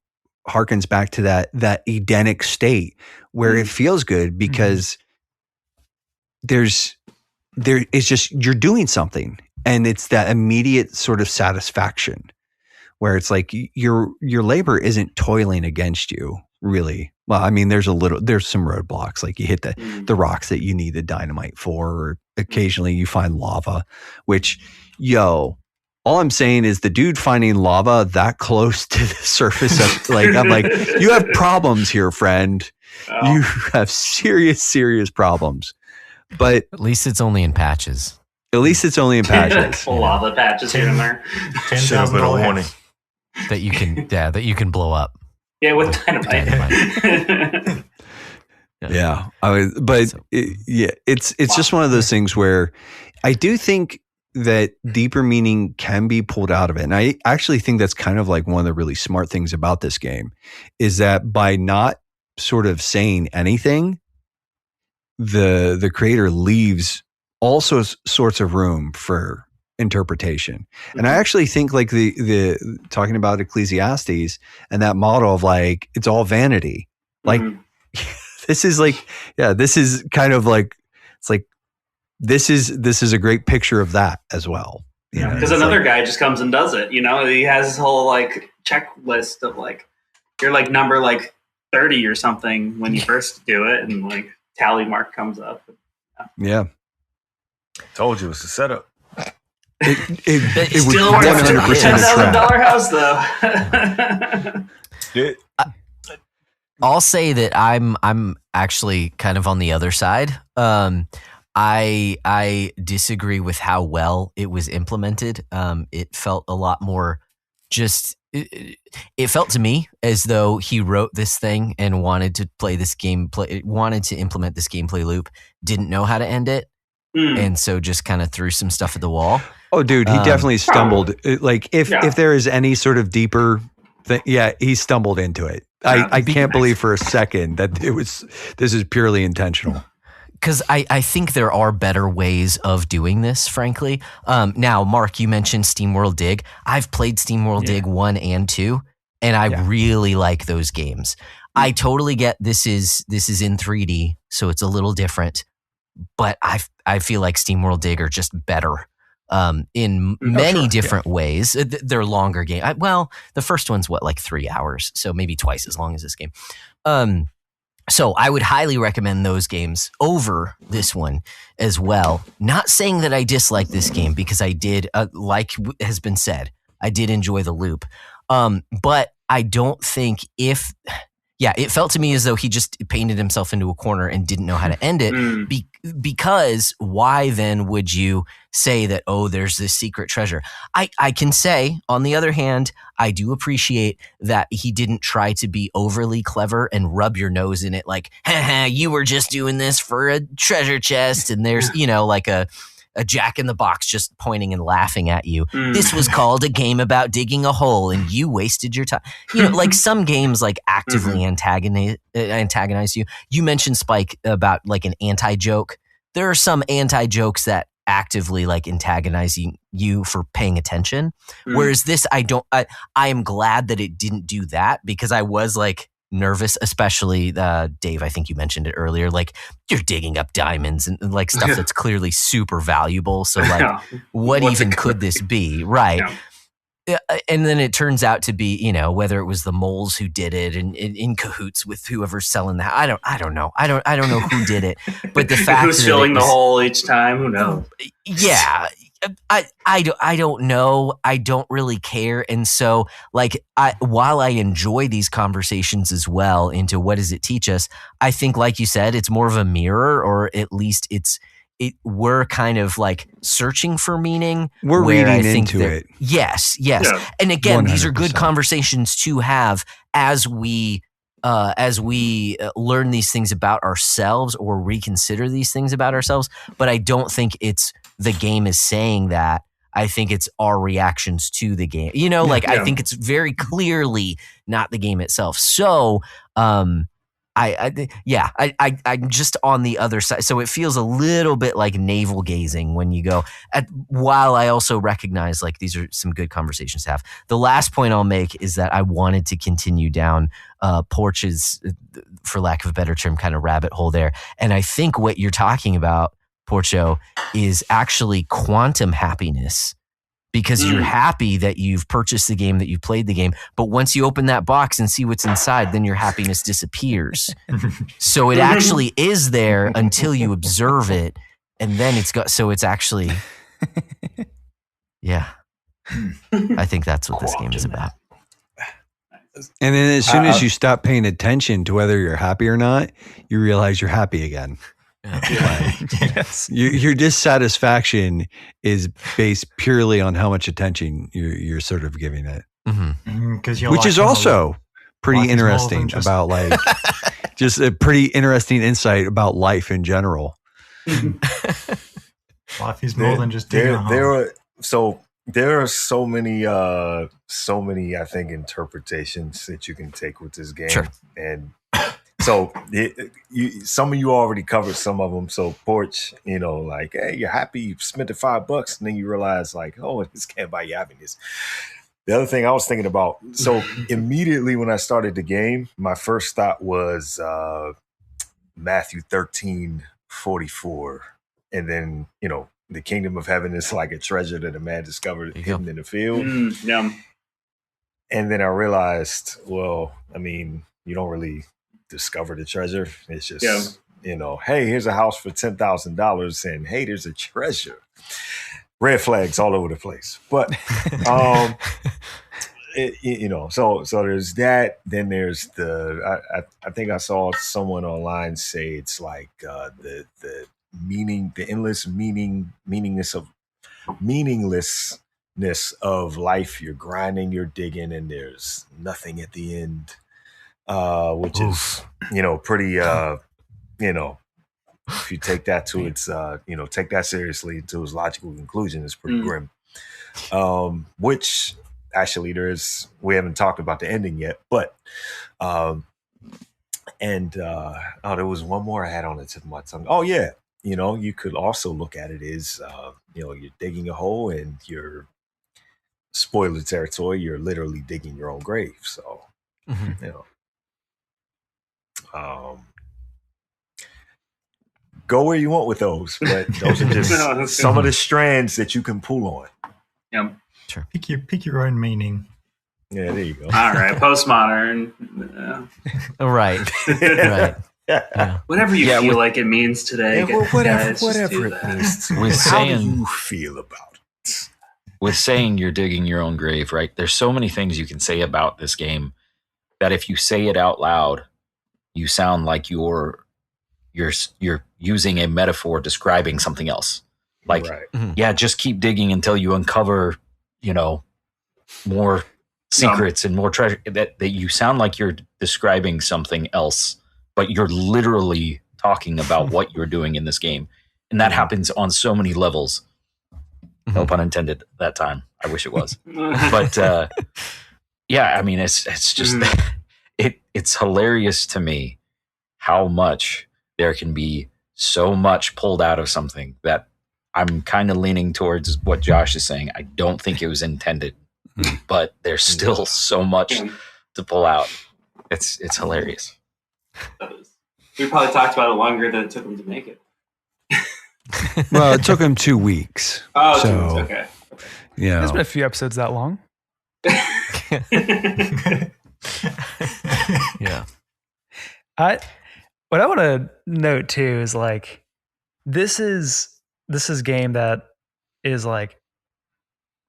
harkens back to that Edenic state where it feels good because it's just, you're doing something and it's that immediate sort of satisfaction where it's like your labor isn't toiling against you really. Well, I mean, there's some roadblocks, like you hit the rocks that you need the dynamite for, or occasionally you find lava, which, all I'm saying is the dude finding lava that close to the surface of, like, I'm like, you have problems here, friend. Oh. You have serious, serious problems. But at least it's only in patches. Lava patches here and there. $10,000 warning. That you can blow up. Yeah, with dynamite. Yeah. It's just one of those things where I do think that deeper meaning can be pulled out of it. And I actually think that's kind of like one of the really smart things about this game is that by not sort of saying anything, the creator leaves all sorts of room for interpretation. And I actually think like the talking about Ecclesiastes and that model of like, it's all vanity. Like this is like, this is kind of like, it's like, this is a great picture of that as well. Because another guy just comes and does it. You know, he has his whole like checklist of like, you're like number like 30 or something when you first do it, and like tally mark comes up. Yeah. Told you it was a setup. It was still 100% $10,000 though. I'll say that I'm actually kind of on the other side. I disagree with how well it was implemented. It felt a lot more just. It felt to me as though he wrote this thing and wanted to play this gameplay, wanted to implement this gameplay loop, didn't know how to end it, and so just kind of threw some stuff at the wall. Oh, dude, he definitely stumbled. Like if there is any sort of deeper thing, he stumbled into it. I can't believe for a second that this is purely intentional. Because I think there are better ways of doing this, frankly. Now, Mark, you mentioned SteamWorld Dig. I've played SteamWorld Dig 1 and 2, and I really like those games. I totally get this is in 3D, so it's a little different. But I feel like SteamWorld Dig are just better in many different ways. They're longer game. The first one's like 3 hours, so maybe twice as long as this game. So I would highly recommend those games over this one as well. Not saying that I dislike this game, because I did, like has been said, I did enjoy the loop. But I don't think it felt to me as though he just painted himself into a corner and didn't know how to end it. Because why then would you say that, there's this secret treasure? I can say, on the other hand, I do appreciate that he didn't try to be overly clever and rub your nose in it like, you were just doing this for a treasure chest. And there's, like a Jack in the Box just pointing and laughing at you. This was called a game about digging a hole and you wasted your time. Like some games like actively antagonize you. You mentioned, Spike, about like an anti-joke. There are some anti-jokes that actively like antagonize you for paying attention. Whereas this, I am glad that it didn't do that, because I was like nervous, especially Dave, I think you mentioned it earlier, like you're digging up diamonds and like stuff that's clearly super valuable. So like, what even could this be? Right. And then it turns out to be, whether it was the moles who did it and in cahoots with whoever's selling the I don't know. I don't know who did it, but the fact who's filling the hole each time, who knows? Yeah. I don't know. I don't really care. And so like while I enjoy these conversations as well into what does it teach us, I think, like you said, it's more of a mirror, or at least we're kind of like searching for meaning. We're reading into it. Yes. Yeah. And again, 100%. These are good conversations to have as we learn these things about ourselves or reconsider these things about ourselves. But I don't think it's the game is saying that. I think it's our reactions to the game. I think it's very clearly not the game itself. So, I'm just on the other side. So it feels a little bit like navel gazing when you go while I also recognize like these are some good conversations to have. The last point I'll make is that I wanted to continue down Porch's, for lack of a better term, kind of rabbit hole there. And I think what you're talking about, Porcho, is actually quantum happiness. Because you're happy that you've purchased the game, that you've played the game. But once you open that box and see what's inside, then your happiness disappears. So it actually is there until you observe it. And then it's actually, I think that's what this game is about. And then as soon as you stop paying attention to whether you're happy or not, you realize you're happy again. Yes. Your dissatisfaction is based purely on how much attention you're sort of giving it, which is also pretty interesting about like just a pretty interesting insight about life in general. Life is more than just there are so many I think interpretations that you can take with this game. Sure. And so some of you already covered some of them. So Porch, like, hey, you're happy you spent the $5, and then you realize like, oh, this can't buy you happiness. The other thing I was thinking about, so immediately when I started the game, my first thought was Matthew 13:44, and then the kingdom of heaven is like a treasure that a man discovered hidden in the field. And then I realized, well, I mean, you don't really discover the treasure. It's just hey, here's a house for $10,000, and hey, there's a treasure. Red flags all over the place. But so there's that. Then there's I think I saw someone online say it's like the meaning, the endless meaninglessness of life. You're grinding, you're digging, and there's nothing at the end. Which is, pretty, if you take that to its, take that seriously to its logical conclusion, it's pretty grim. Which actually we haven't talked about the ending yet, but, there was one more I had on the tip of my tongue. Oh yeah. You could also look at it as, you're digging a hole and you're spoiler territory. You're literally digging your own grave. So, go where you want with those, but those are just some of the strands that you can pull on. Yep. Sure. Pick your own meaning. Yeah, there you go. All right, postmodern. Right. Right. Yeah. Whatever you feel like it means today. Whatever it means. How do you feel about it? With saying you're digging your own grave, right? There's so many things you can say about this game that if you say it out loud, you sound like you're using a metaphor describing something else. Like, just keep digging until you uncover, more secrets and more treasure. That you sound like you're describing something else, but you're literally talking about what you're doing in this game. And that happens on so many levels. No pun intended that time. I wish it was. But it's just it's hilarious to me how much there can be so much pulled out of something that I'm kind of leaning towards what Josh is saying. I don't think it was intended, but there's still so much to pull out. It's hilarious. We probably talked about it longer than it took them to make it. Well, it took him 2 weeks. Oh, 2 weeks. Okay. There's been a few episodes that long. Yeah. What I want to note too is like this is a game that is like,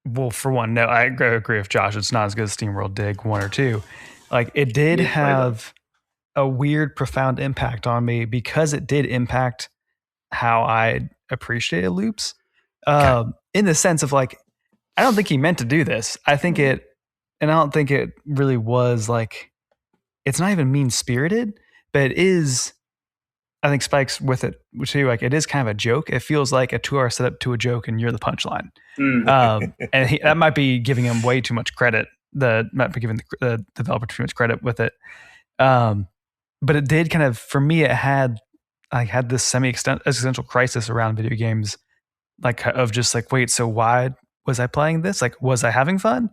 well, for one, no, I agree with Josh. It's not as good as SteamWorld Dig 1 or 2. Like it did have a weird, profound impact on me because it did impact how I appreciated loops. In the sense of like, I don't think he meant to do this. I don't think it really was like, it's not even mean spirited, but it is, I think Spike's with it too. Like it is kind of a joke. It feels like a 2-hour setup to a joke and you're the punchline. And that might be giving him way too much credit. Might be giving the developer too much credit with it. But it did kind of, for me, I had this semi-existential crisis around video games, like of just like, wait, so why was I playing this? Like, was I having fun?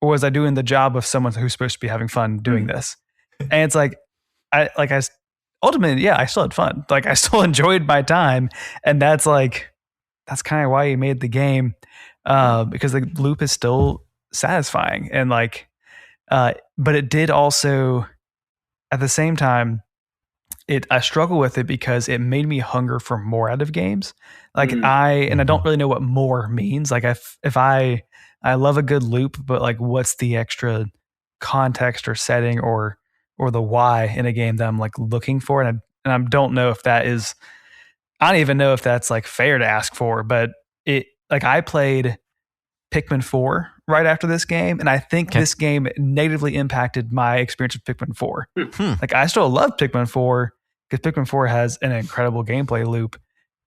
Or was I doing the job of someone who's supposed to be having fun doing this? And it's like, ultimately, I still had fun. Like I still enjoyed my time. And that's kind of why he made the game. Because the loop is still satisfying. And like, but it did also, at the same time, I struggle with it because it made me hunger for more out of games. Like I don't really know what more means. Like if I love a good loop, but like what's the extra context or setting or the why in a game that I'm like looking for? And I don't know if that is, I don't even know if that's like fair to ask for, but I played Pikmin 4 right after this game. And I think this game negatively impacted my experience with Pikmin 4. Like I still love Pikmin 4 because Pikmin 4 has an incredible gameplay loop.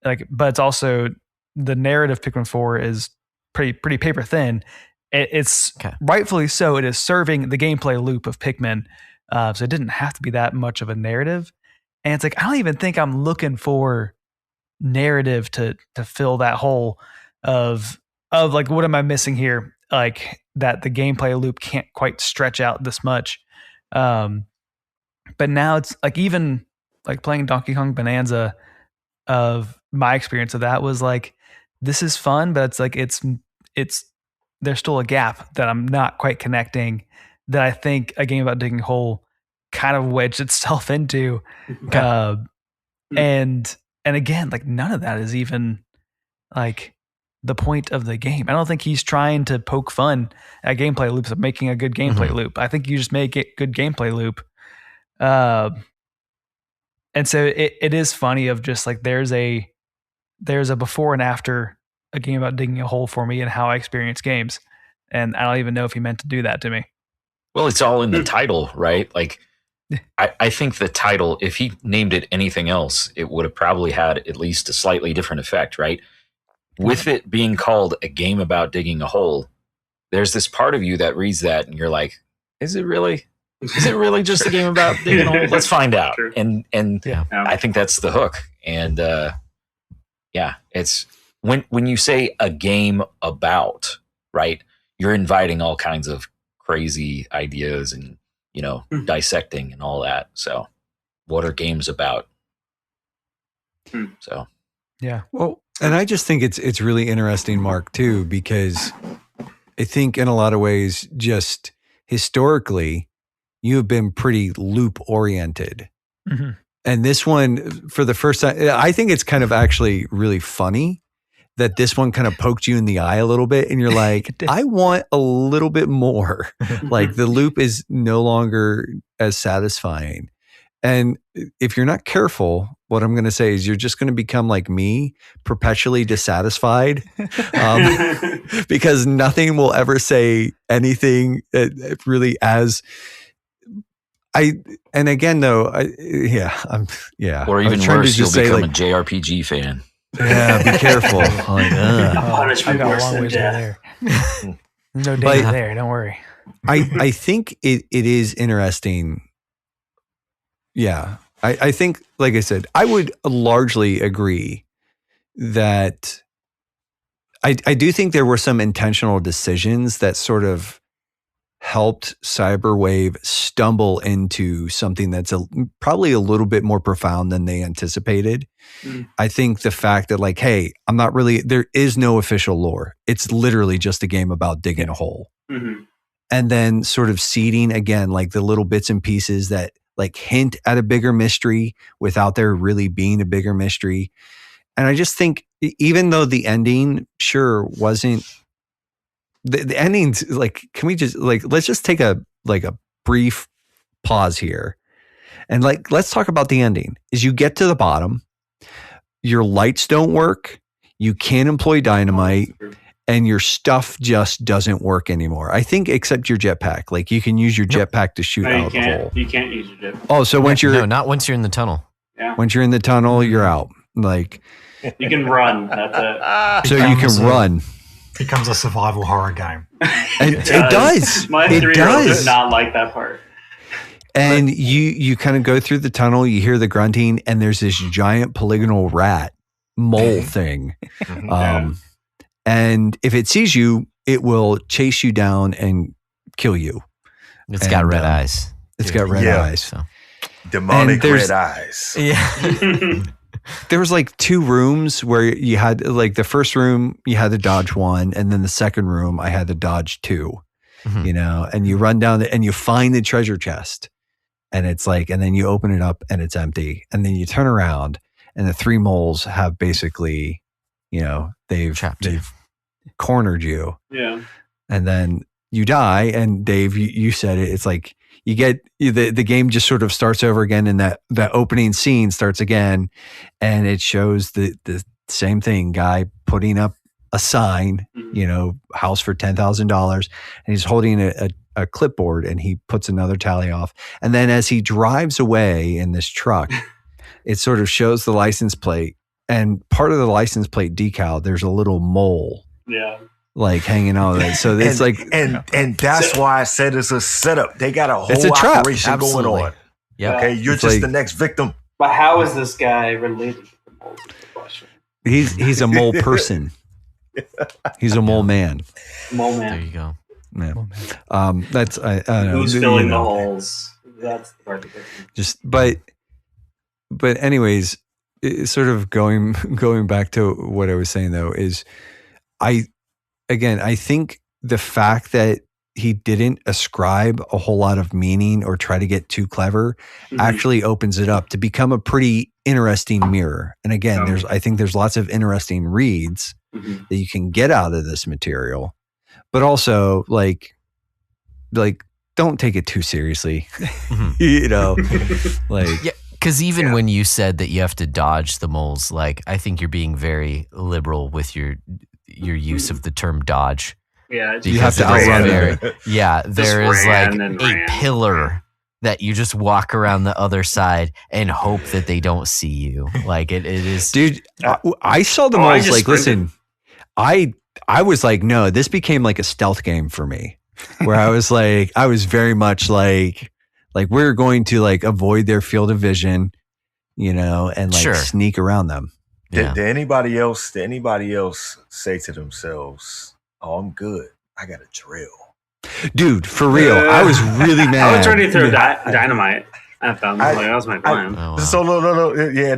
Like, but it's also the narrative Pikmin 4 is pretty paper thin. It's rightfully so. It is serving the gameplay loop of Pikmin. So it didn't have to be that much of a narrative. And it's like, I don't even think I'm looking for narrative to fill that hole of like, what am I missing here? Like that the gameplay loop can't quite stretch out this much. But now it's like, even like playing Donkey Kong Bonanza, of my experience of that was like, this is fun, but it's like, it's there's still a gap that I'm not quite connecting that I think a game about digging a hole kind of wedged itself into. And again, like none of that is even like the point of the game. I don't think he's trying to poke fun at gameplay loops of making a good gameplay loop. I think you just make it good gameplay loop. And so it is funny of just like, there's a before and after a game about digging a hole for me and how I experience games. And I don't even know if he meant to do that to me. Well, it's all in the title, right? Like I think the title, if he named it anything else, it would have probably had at least a slightly different effect, right? With it being called a game about digging a hole, there's this part of you that reads that and you're like, is it really? Is it really just a game about digging a hole? Let's find out. Sure. And I think that's the hook. And it's when you say a game about, right, you're inviting all kinds of crazy ideas and, dissecting and all that. So what are games about? So, yeah. Well, and I just think it's really interesting, Mark, too, because I think in a lot of ways, just historically, you have been pretty loop oriented. Mm-hmm. And this one, for the first time, I think it's kind of actually really funny that this one kind of poked you in the eye a little bit. And you're like, I want a little bit more. Like the loop is no longer as satisfying. And if you're not careful, what I'm going to say is you're just going to become like me, perpetually dissatisfied, because nothing will ever say anything really as and again though, or even worse, you'll become a JRPG fan. Yeah, be careful. I got a long ways there. No danger there. Don't worry. I think it is interesting. Yeah. I think, like I said, I would largely agree that I do think there were some intentional decisions that sort of helped Cyberwave stumble into something that's probably a little bit more profound than they anticipated. I think the fact that like, hey, there is no official lore. It's literally just a game about digging a hole. Mm-hmm. And then sort of seeding again, like the little bits and pieces that like hint at a bigger mystery without there really being a bigger mystery. And I just think even though the ending sure wasn't, the ending's like, can we just like, let's just take a brief pause here. And like, let's talk about the ending. Is you get to the bottom, your lights don't work, you can't employ dynamite, and your stuff just doesn't work anymore. I think except your jetpack. Like you can use your jetpack to shoot out the hole. You can't use your jetpack. Oh, so not once you're in the tunnel. Yeah. Once you're in the tunnel, you're out. Like you can run. That's it. So you can run. Becomes a survival horror game. And it does. My 3-year-old did not like that part. And you kind of go through the tunnel, you hear the grunting, and there's this giant polygonal rat mole thing. And if it sees you, it will chase you down and kill you. It's got red eyes. It's got red eyes. So. Demonic red eyes. Yeah. There was like 2 rooms where you had like the first room you had to dodge 1, and then the second room I had to dodge 2. Mm-hmm. And you run down and you find the treasure chest, and it's like, and then you open it up and it's empty, and then you turn around and the 3 moles have basically, they've cornered you. Yeah. And then you die, and Dave, you said it. It's like you get the game just sort of starts over again, and that opening scene starts again, and it shows the same thing. Guy putting up a sign, house for $10,000, and he's holding a clipboard, and he puts another tally off, and then as he drives away in this truck, it sort of shows the license plate, and part of the license plate decal, there's a little mole. Yeah. Like hanging out of it. So it's and that's why I said it's a setup. They got a whole operation going on. Yeah. Okay. You're just the next victim. But how is this guy related to the mole? Question. He's a mole person. He's a mole man. Mole man. There you go. Yeah. That's I don't know. Who's filling the holes? That's the part of it. Just but anyways, sort of going back to what I was saying though is I think the fact that he didn't ascribe a whole lot of meaning or try to get too clever actually opens it up to become a pretty interesting mirror. And again, I think there's lots of interesting reads that you can get out of this material, but also like don't take it too seriously, like. Yeah. Because even when you said that you have to dodge the moles, like I think you're being very liberal with your use of the term dodge. Yeah, you have to outrun it. Yeah, there is like a pillar that you just walk around the other side and hope that they don't see you. Like it is. Dude, I saw the moles like, listen, I was like, no, this became like a stealth game for me where I was like, I was very much like we're going to like avoid their field of vision, and like sneak around them. Did anybody else say to themselves, oh, I'm good, I got a drill? Dude, for real, I was really mad. I was ready to throw dynamite at them. That was my plan. So no, yeah.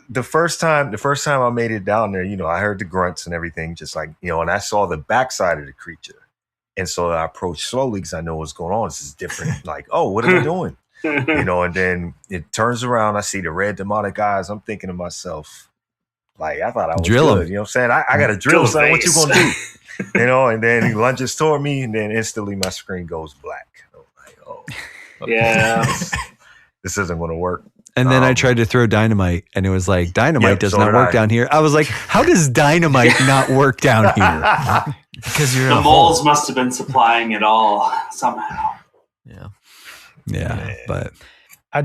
The first time I made it down there, I heard the grunts and everything, just like and I saw the backside of the creature, and so I approached slowly because I know what's going on. This is different. Like, oh, what are they doing? And then it turns around. I see the red demonic eyes. I'm thinking to myself, like, I thought I was drill good. You know what I'm saying? I got to drill. Son, what you gonna do? And then he lunges toward me, and then instantly my screen goes black. I'm like, oh, yeah, this isn't going to work. And then I tried to throw dynamite, and it was like, dynamite does not work down here. I was like, how does dynamite not work down here? Because you're the moles must have been supplying it all somehow. Yeah, but I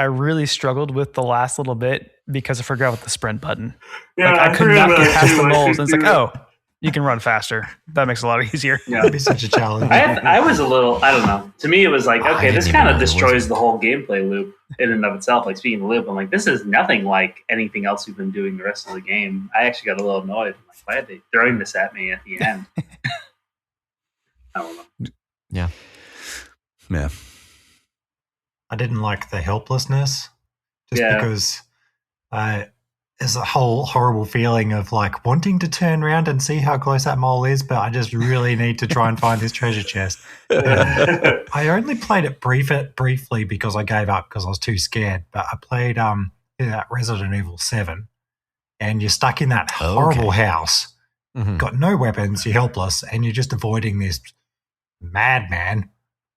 really struggled with the last little bit because I forgot with the sprint button. Yeah, I could not get past the moles. And it's like, oh, you can run faster. That makes it a lot easier. Yeah, that'd be such a challenge. I was a little, I don't know. To me, it was like, okay, this kind of destroys the whole gameplay loop in and of itself. Like, speaking of loop, I'm like, this is nothing like anything else we've been doing the rest of the game. I actually got a little annoyed. I'm like, why are they throwing this at me at the end? I don't know. Yeah. I didn't like the helplessness because there's a whole horrible feeling of like wanting to turn around and see how close that mole is, but I just really need to try and find this treasure chest. I only played it briefly because I gave up because I was too scared, but I played that Resident Evil 7 and you're stuck in that horrible house, got no weapons, you're helpless, and you're just avoiding this madman.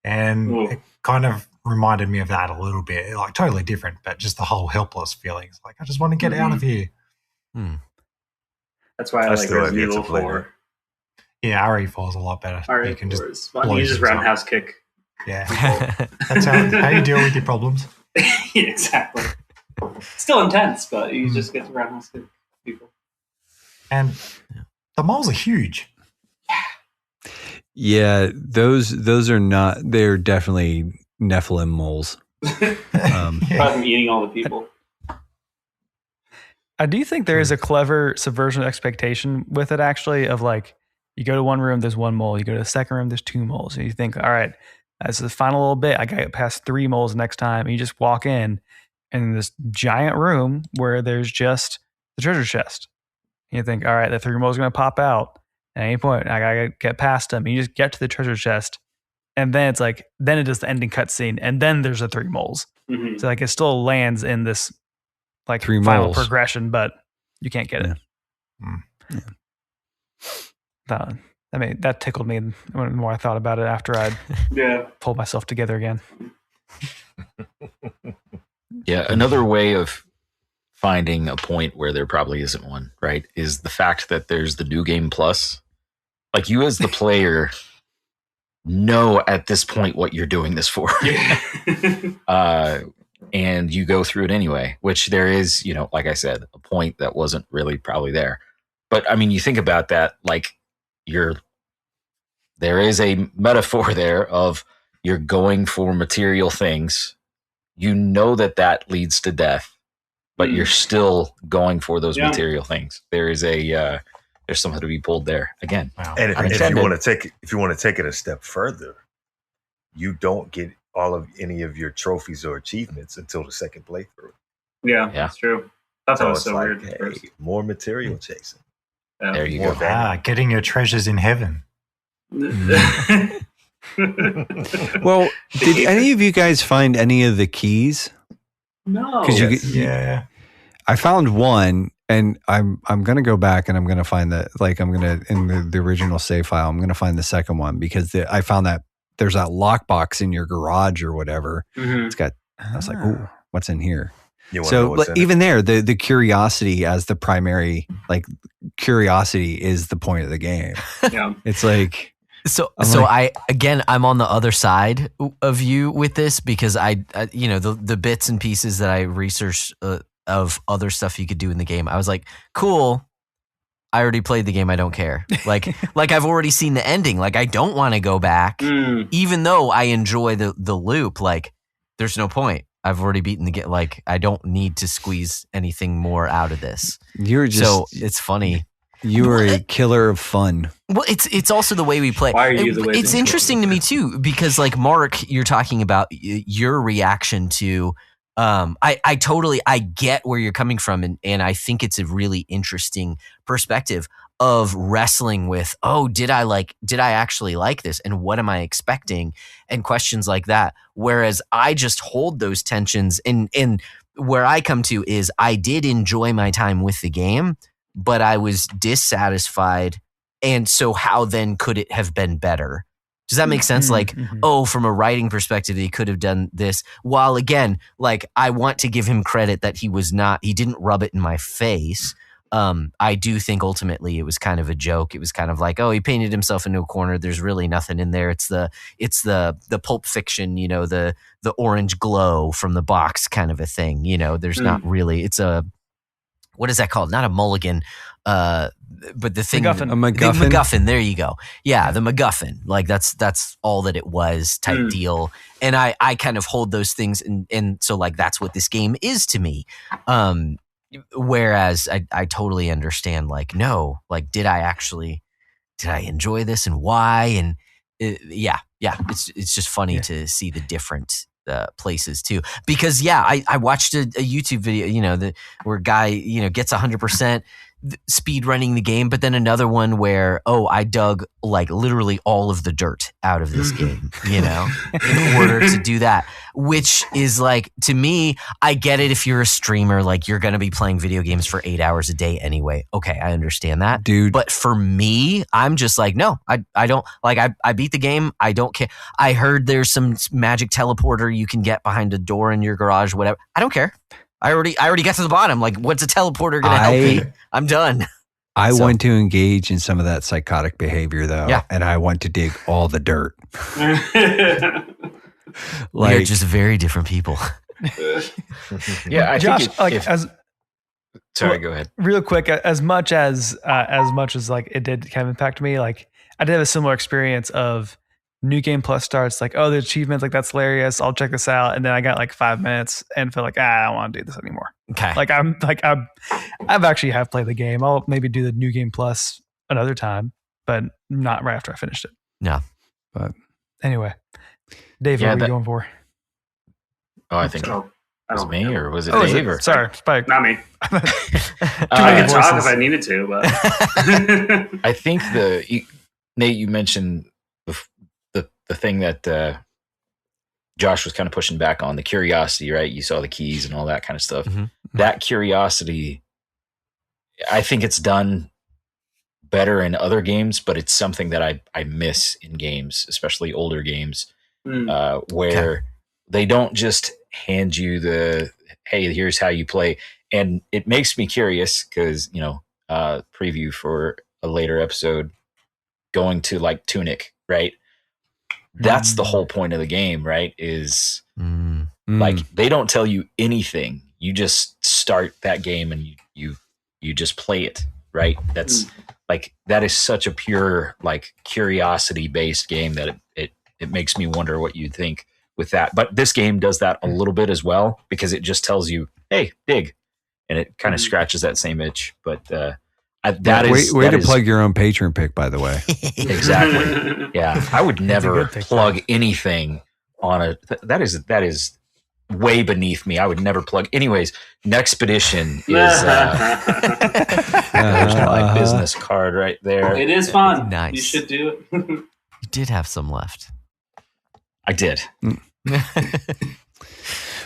And it kind of reminded me of that a little bit, like totally different, but just the whole helpless feelings. Like, I just want to get out of here. That's why I like Resident Evil 4. Yeah, RE4 is a lot better. You can just roundhouse kick. Yeah. That's how you deal with your problems. Yeah, exactly. Still intense, but you just get to roundhouse kick people. And the moles are huge. Yeah, those are not, they're definitely Nephilim moles. Probably eating all the people. I do think there is a clever subversion of expectation with it, actually, of like, you go to one room, there's one mole. You go to the second room, there's two moles. And you think, all right, that's the final little bit. I got to get past 3 moles next time. And you just walk in this giant room where there's just the treasure chest. And you think, all right, the 3 moles are going to pop out. At any point, I got to get past them. And you just get to the treasure chest. And then it's like, then it does the ending cutscene. And then there's the 3 moles. Mm-hmm. So like it still lands in this like 3 final moles progression, but you can't get it. That tickled me the more I thought about it after I'd pulled myself together again. Yeah, another way of finding a point where there probably isn't one, right, is the fact that there's the New Game Plus. Like, you as the player know at this point what you're doing this for. And you go through it anyway, which there is, like I said, a point that wasn't really probably there. But I mean, you think about that, like there is a metaphor there of you're going for material things. You know that leads to death, but you're still going for those material things. There is there's something to be pulled there again. Wow. And if you want to take it a step further, you don't get any of your trophies or achievements until the second playthrough. Yeah, that's true. I thought that was so weird. Hey, more material chasing. Yeah. There you go. Getting your treasures in heaven. Well, did any of you guys find any of the keys? No. Yeah. I found one, and I'm gonna go back and I'm gonna find that. Like, I'm gonna in the original save file, I'm gonna find the second one because I found that there's that lockbox in your garage or whatever. Mm-hmm. It's got. I was like, ooh, what's in here? So even there, the curiosity as the primary, like, curiosity is the point of the game. Yeah. It's like, So like- I'm on the other side of you with this because I the bits and pieces that I researched of other stuff you could do in the game. I was like, cool. I already played the game. I don't care. Like I've already seen the ending. Like I don't want to go back, even though I enjoy the loop. Like there's no point. I've already beaten the game. Like I don't need to squeeze anything more out of this. So it's funny. You are a killer of fun. Well, it's also the way we play. Why are you the way It's interesting to me too because like Mark, you're talking about your reaction to. I totally get where you're coming from, and I think it's a really interesting perspective of wrestling with, did I actually like this, and what am I expecting, and questions like that. Whereas I just hold those tensions, and where I come to is I did enjoy my time with the game, but I was dissatisfied, and so how then could it have been better? Does that make sense? Like, from a writing perspective, he could have done this. While again, like I want to give him credit that he didn't rub it in my face. I do think ultimately it was kind of a joke. It was kind of like, he painted himself into a corner. There's really nothing in there. It's the Pulp Fiction, the orange glow from the box kind of a thing. There's not really, it's a, what is that called? Not a mulligan, but the thing, MacGuffin. A MacGuffin. The MacGuffin. There you go. Yeah, the MacGuffin. Like that's all that it was type deal. And I kind of hold those things, and so like that's what this game is to me. Whereas I totally understand. Like no, like did I enjoy this and why? And it's just funny to see the different places too, because I watched a YouTube video, where a guy gets 100% speed running the game, but then another one where I dug like literally all of the dirt out of this game, in order to do that, which is like, to me, I get it if you're a streamer, like you're going to be playing video games for 8 hours a day anyway. Okay, I understand that, dude. But for me, I'm just like, no, I don't like. I beat the game. I don't care. I heard there's some magic teleporter you can get behind a door in your garage, whatever. I don't care. I already got to the bottom. Like, what's a teleporter going to help me? I'm done. I want to engage in some of that psychotic behavior, though. Yeah. And I want to dig all the dirt. We're just very different people. Yeah, I Josh, think sorry, go ahead. Real quick, as much as like it did kind of impact me, like I did have a similar experience of New Game Plus starts, like, the achievements, like that's hilarious. I'll check this out, and then I got like 5 minutes and feel like I don't want to do this anymore. Okay, like I've actually have played the game. I'll maybe do the New Game Plus another time, but not right after I finished it. No, but anyway, Dave, what are we going for? I think it was me, or was it Dave? Or? Sorry, Spike. Not me. I could talk if I needed to, but I think Nate, you mentioned the thing that Josh was kind of pushing back on, the curiosity, right? You saw the keys and all that kind of stuff. Mm-hmm. That curiosity, I think it's done better in other games, but it's something that I miss in games, especially older games, where they don't just hand you hey, here's how you play. And it makes me curious because, preview for a later episode, going to like Tunic, right? That's the whole point of the game, right? Is like they don't tell you anything. You just start that game and you just play it, right? That's like, that is such a pure like curiosity based game that it makes me wonder what you'd think with that. But this game does that a little bit as well, because it just tells you, hey, dig, and it kind of scratches that same itch. But way to plug your own patron pick, by the way. Exactly. Yeah, I would never plug anything on that is way beneath me. I would never plug. Anyways, Nexpedition is there's my business card right there. It is fun. Nice. You should do it. You did have some left. I did.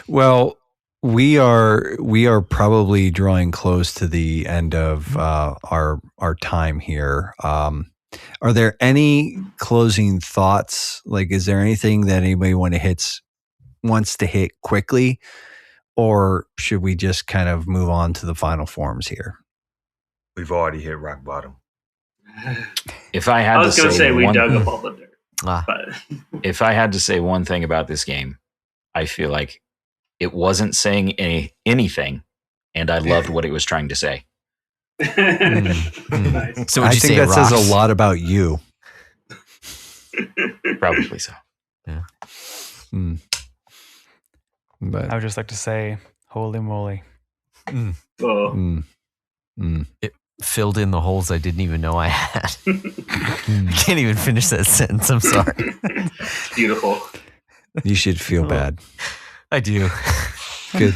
Well, we are probably drawing close to the end of our time here. Are there any closing thoughts? Like, is there anything that anybody wants to hit quickly, or should we just kind of move on to the final forms here? We've already hit rock bottom. If I had I was to going to say say we one, dug up all the dirt. Ah. But if I had to say one thing about this game, I feel like it wasn't saying anything, and I loved what it was trying to say. Nice. So would I you think say that rocks? says a lot about you. Probably so. But I would just like to say, holy moly. Oh. It filled in the holes I didn't even know I had. I can't even finish that sentence. I'm sorry. Beautiful. you should feel bad. I do. Good.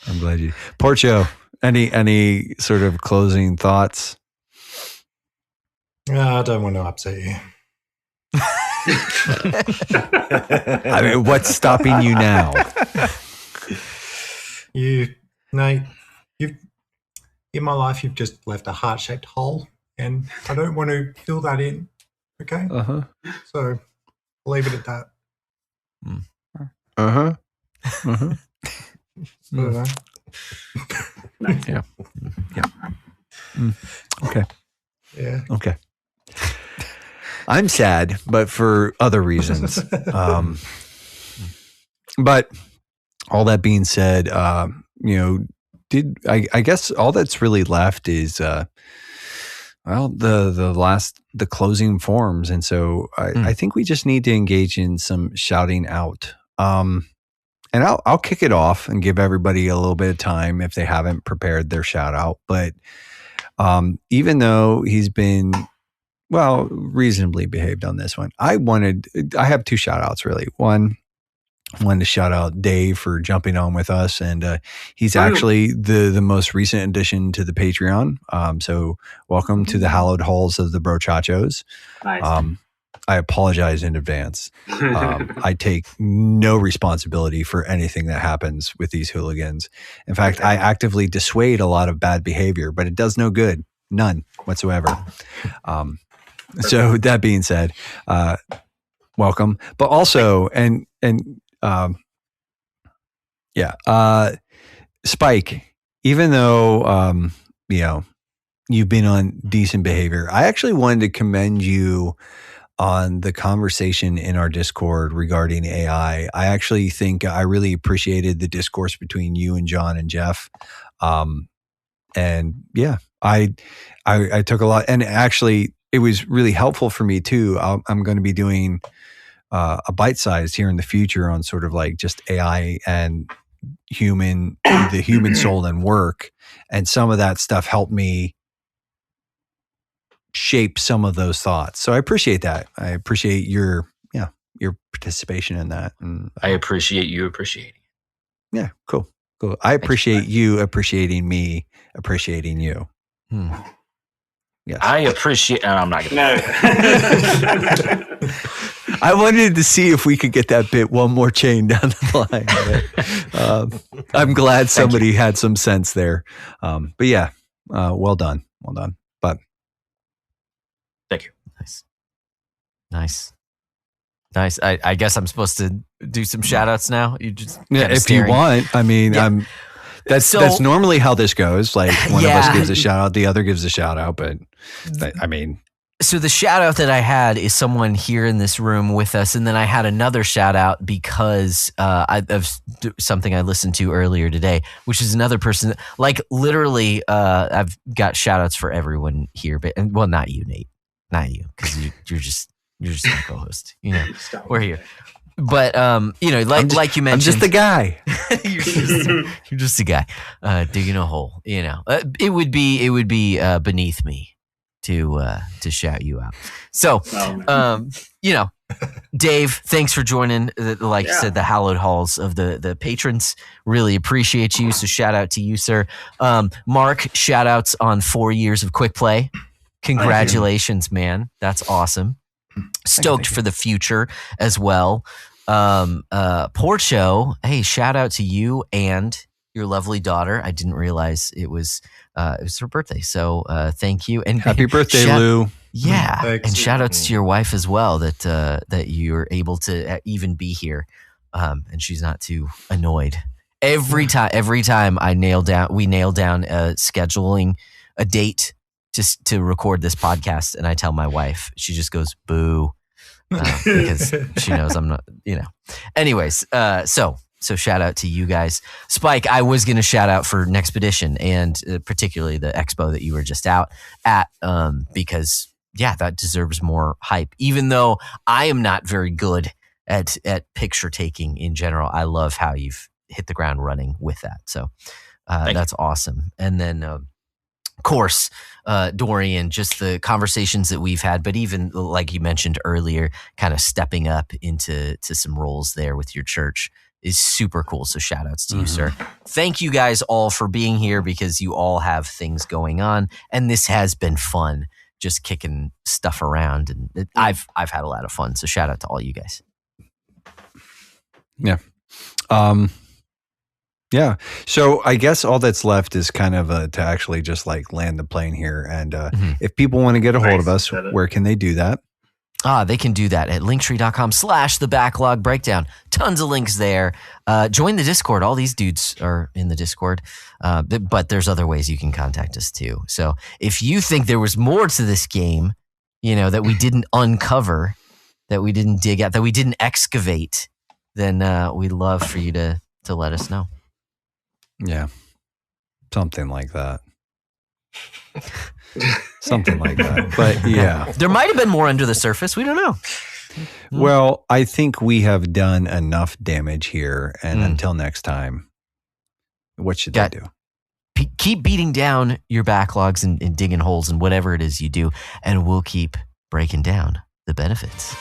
I'm glad you. Porcho, any sort of closing thoughts? I don't want to upset you. I mean, what's stopping you now? Nate, in my life, you've just left a heart-shaped hole, and I don't want to fill that in. Okay, Uh-huh. so I'll leave it at that. Uh-huh. Uh-huh. I don't know. Yeah. Okay. Yeah. Okay. I'm sad, but for other reasons. But all that being said, I guess all that's really left is the closing forms, and so I think we just need to engage in some shouting out. And I'll kick it off and give everybody a little bit of time if they haven't prepared their shout out. But even though he's been reasonably behaved on this one, I have two shout outs really. One, I wanted to shout out Dave for jumping on with us, and he's actually the most recent addition to the Patreon. So welcome to the hallowed halls of the Brochachos. Nice. I apologize in advance. I take no responsibility for anything that happens with these hooligans. In fact, I actively dissuade a lot of bad behavior, but it does no good. None whatsoever. So that being said, welcome. But also, Spike, even though, you've been on decent behavior, I actually wanted to commend you on the conversation in our Discord regarding AI. I actually think I really appreciated the discourse between you and John and Jeff. And yeah, I took a lot, and actually it was really helpful for me too. I'm going to be doing a bite size here in the future on sort of like just AI and the human soul and work. And some of that stuff helped me shape some of those thoughts. So I appreciate that. I appreciate your participation in that. And I appreciate you appreciating. Yeah, cool. I appreciate you appreciating me, appreciating you. Yes. I appreciate, and I'm not going No. I wanted to see if we could get that bit one more chain down the line. But, I'm glad somebody had some sense there. But yeah, well done. Well done. But Thank you. Nice. I guess I'm supposed to do some shout outs now. You just if you want, I mean, that's normally how this goes. Like one of us gives a shout out, the other gives a shout out. But I mean, so the shout out that I had is someone here in this room with us, and then I had another shout out because of something I listened to earlier today, which is another person. Like literally, I've got shout outs for everyone here, but not you, Nate, not you, because you're just a co-host. We're here. But like you mentioned, I'm just a guy. you're just a guy digging a hole. It would be beneath me to shout you out. So, Dave, thanks for joining. Like you said, the hallowed halls of the patrons. Really appreciate you. So shout out to you, sir. Mark, shout outs on 4 years of quick play. Congratulations, man. That's awesome. Stoked for the future as well. Porcho, hey, shout out to you and your lovely daughter. I didn't realize it was her birthday, so thank you and happy birthday, Lou. Yeah, Thanks. and shout outs to your wife as well that you're able to even be here, and she's not too annoyed. Every time we nail down scheduling a date just to record this podcast, and I tell my wife, she just goes boo because she knows I'm not. Anyways, so shout out to you guys. Spike, I was going to shout out for Nexpedition and particularly the expo that you were just out at because that deserves more hype. Even though I am not very good at picture taking in general, I love how you've hit the ground running with that. So that's awesome. And then of course, Dorian, just the conversations that we've had, but even like you mentioned earlier, kind of stepping up into some roles there with your church is super cool. So shout outs to you, sir. Thank you guys all for being here because you all have things going on. And this has been fun, just kicking stuff around. And I've had a lot of fun. So shout out to all you guys. Yeah. Yeah. So I guess all that's left is kind of to actually just like land the plane here. And if people want to get a hold of us, where can they do that? They can do that at linktree.com/the Backlog Breakdown. Tons of links there. Join the Discord. All these dudes are in the Discord. But there's other ways you can contact us too. So if you think there was more to this game, that we didn't uncover, that we didn't dig out, that we didn't excavate, then we'd love for you to let us know. Yeah. Something like that. Something like that. But yeah. There might have been more under the surface. We don't know. Well, I think we have done enough damage here. And until next time, what should they do? Keep beating down your backlogs and digging holes and whatever it is you do. And we'll keep breaking down the benefits.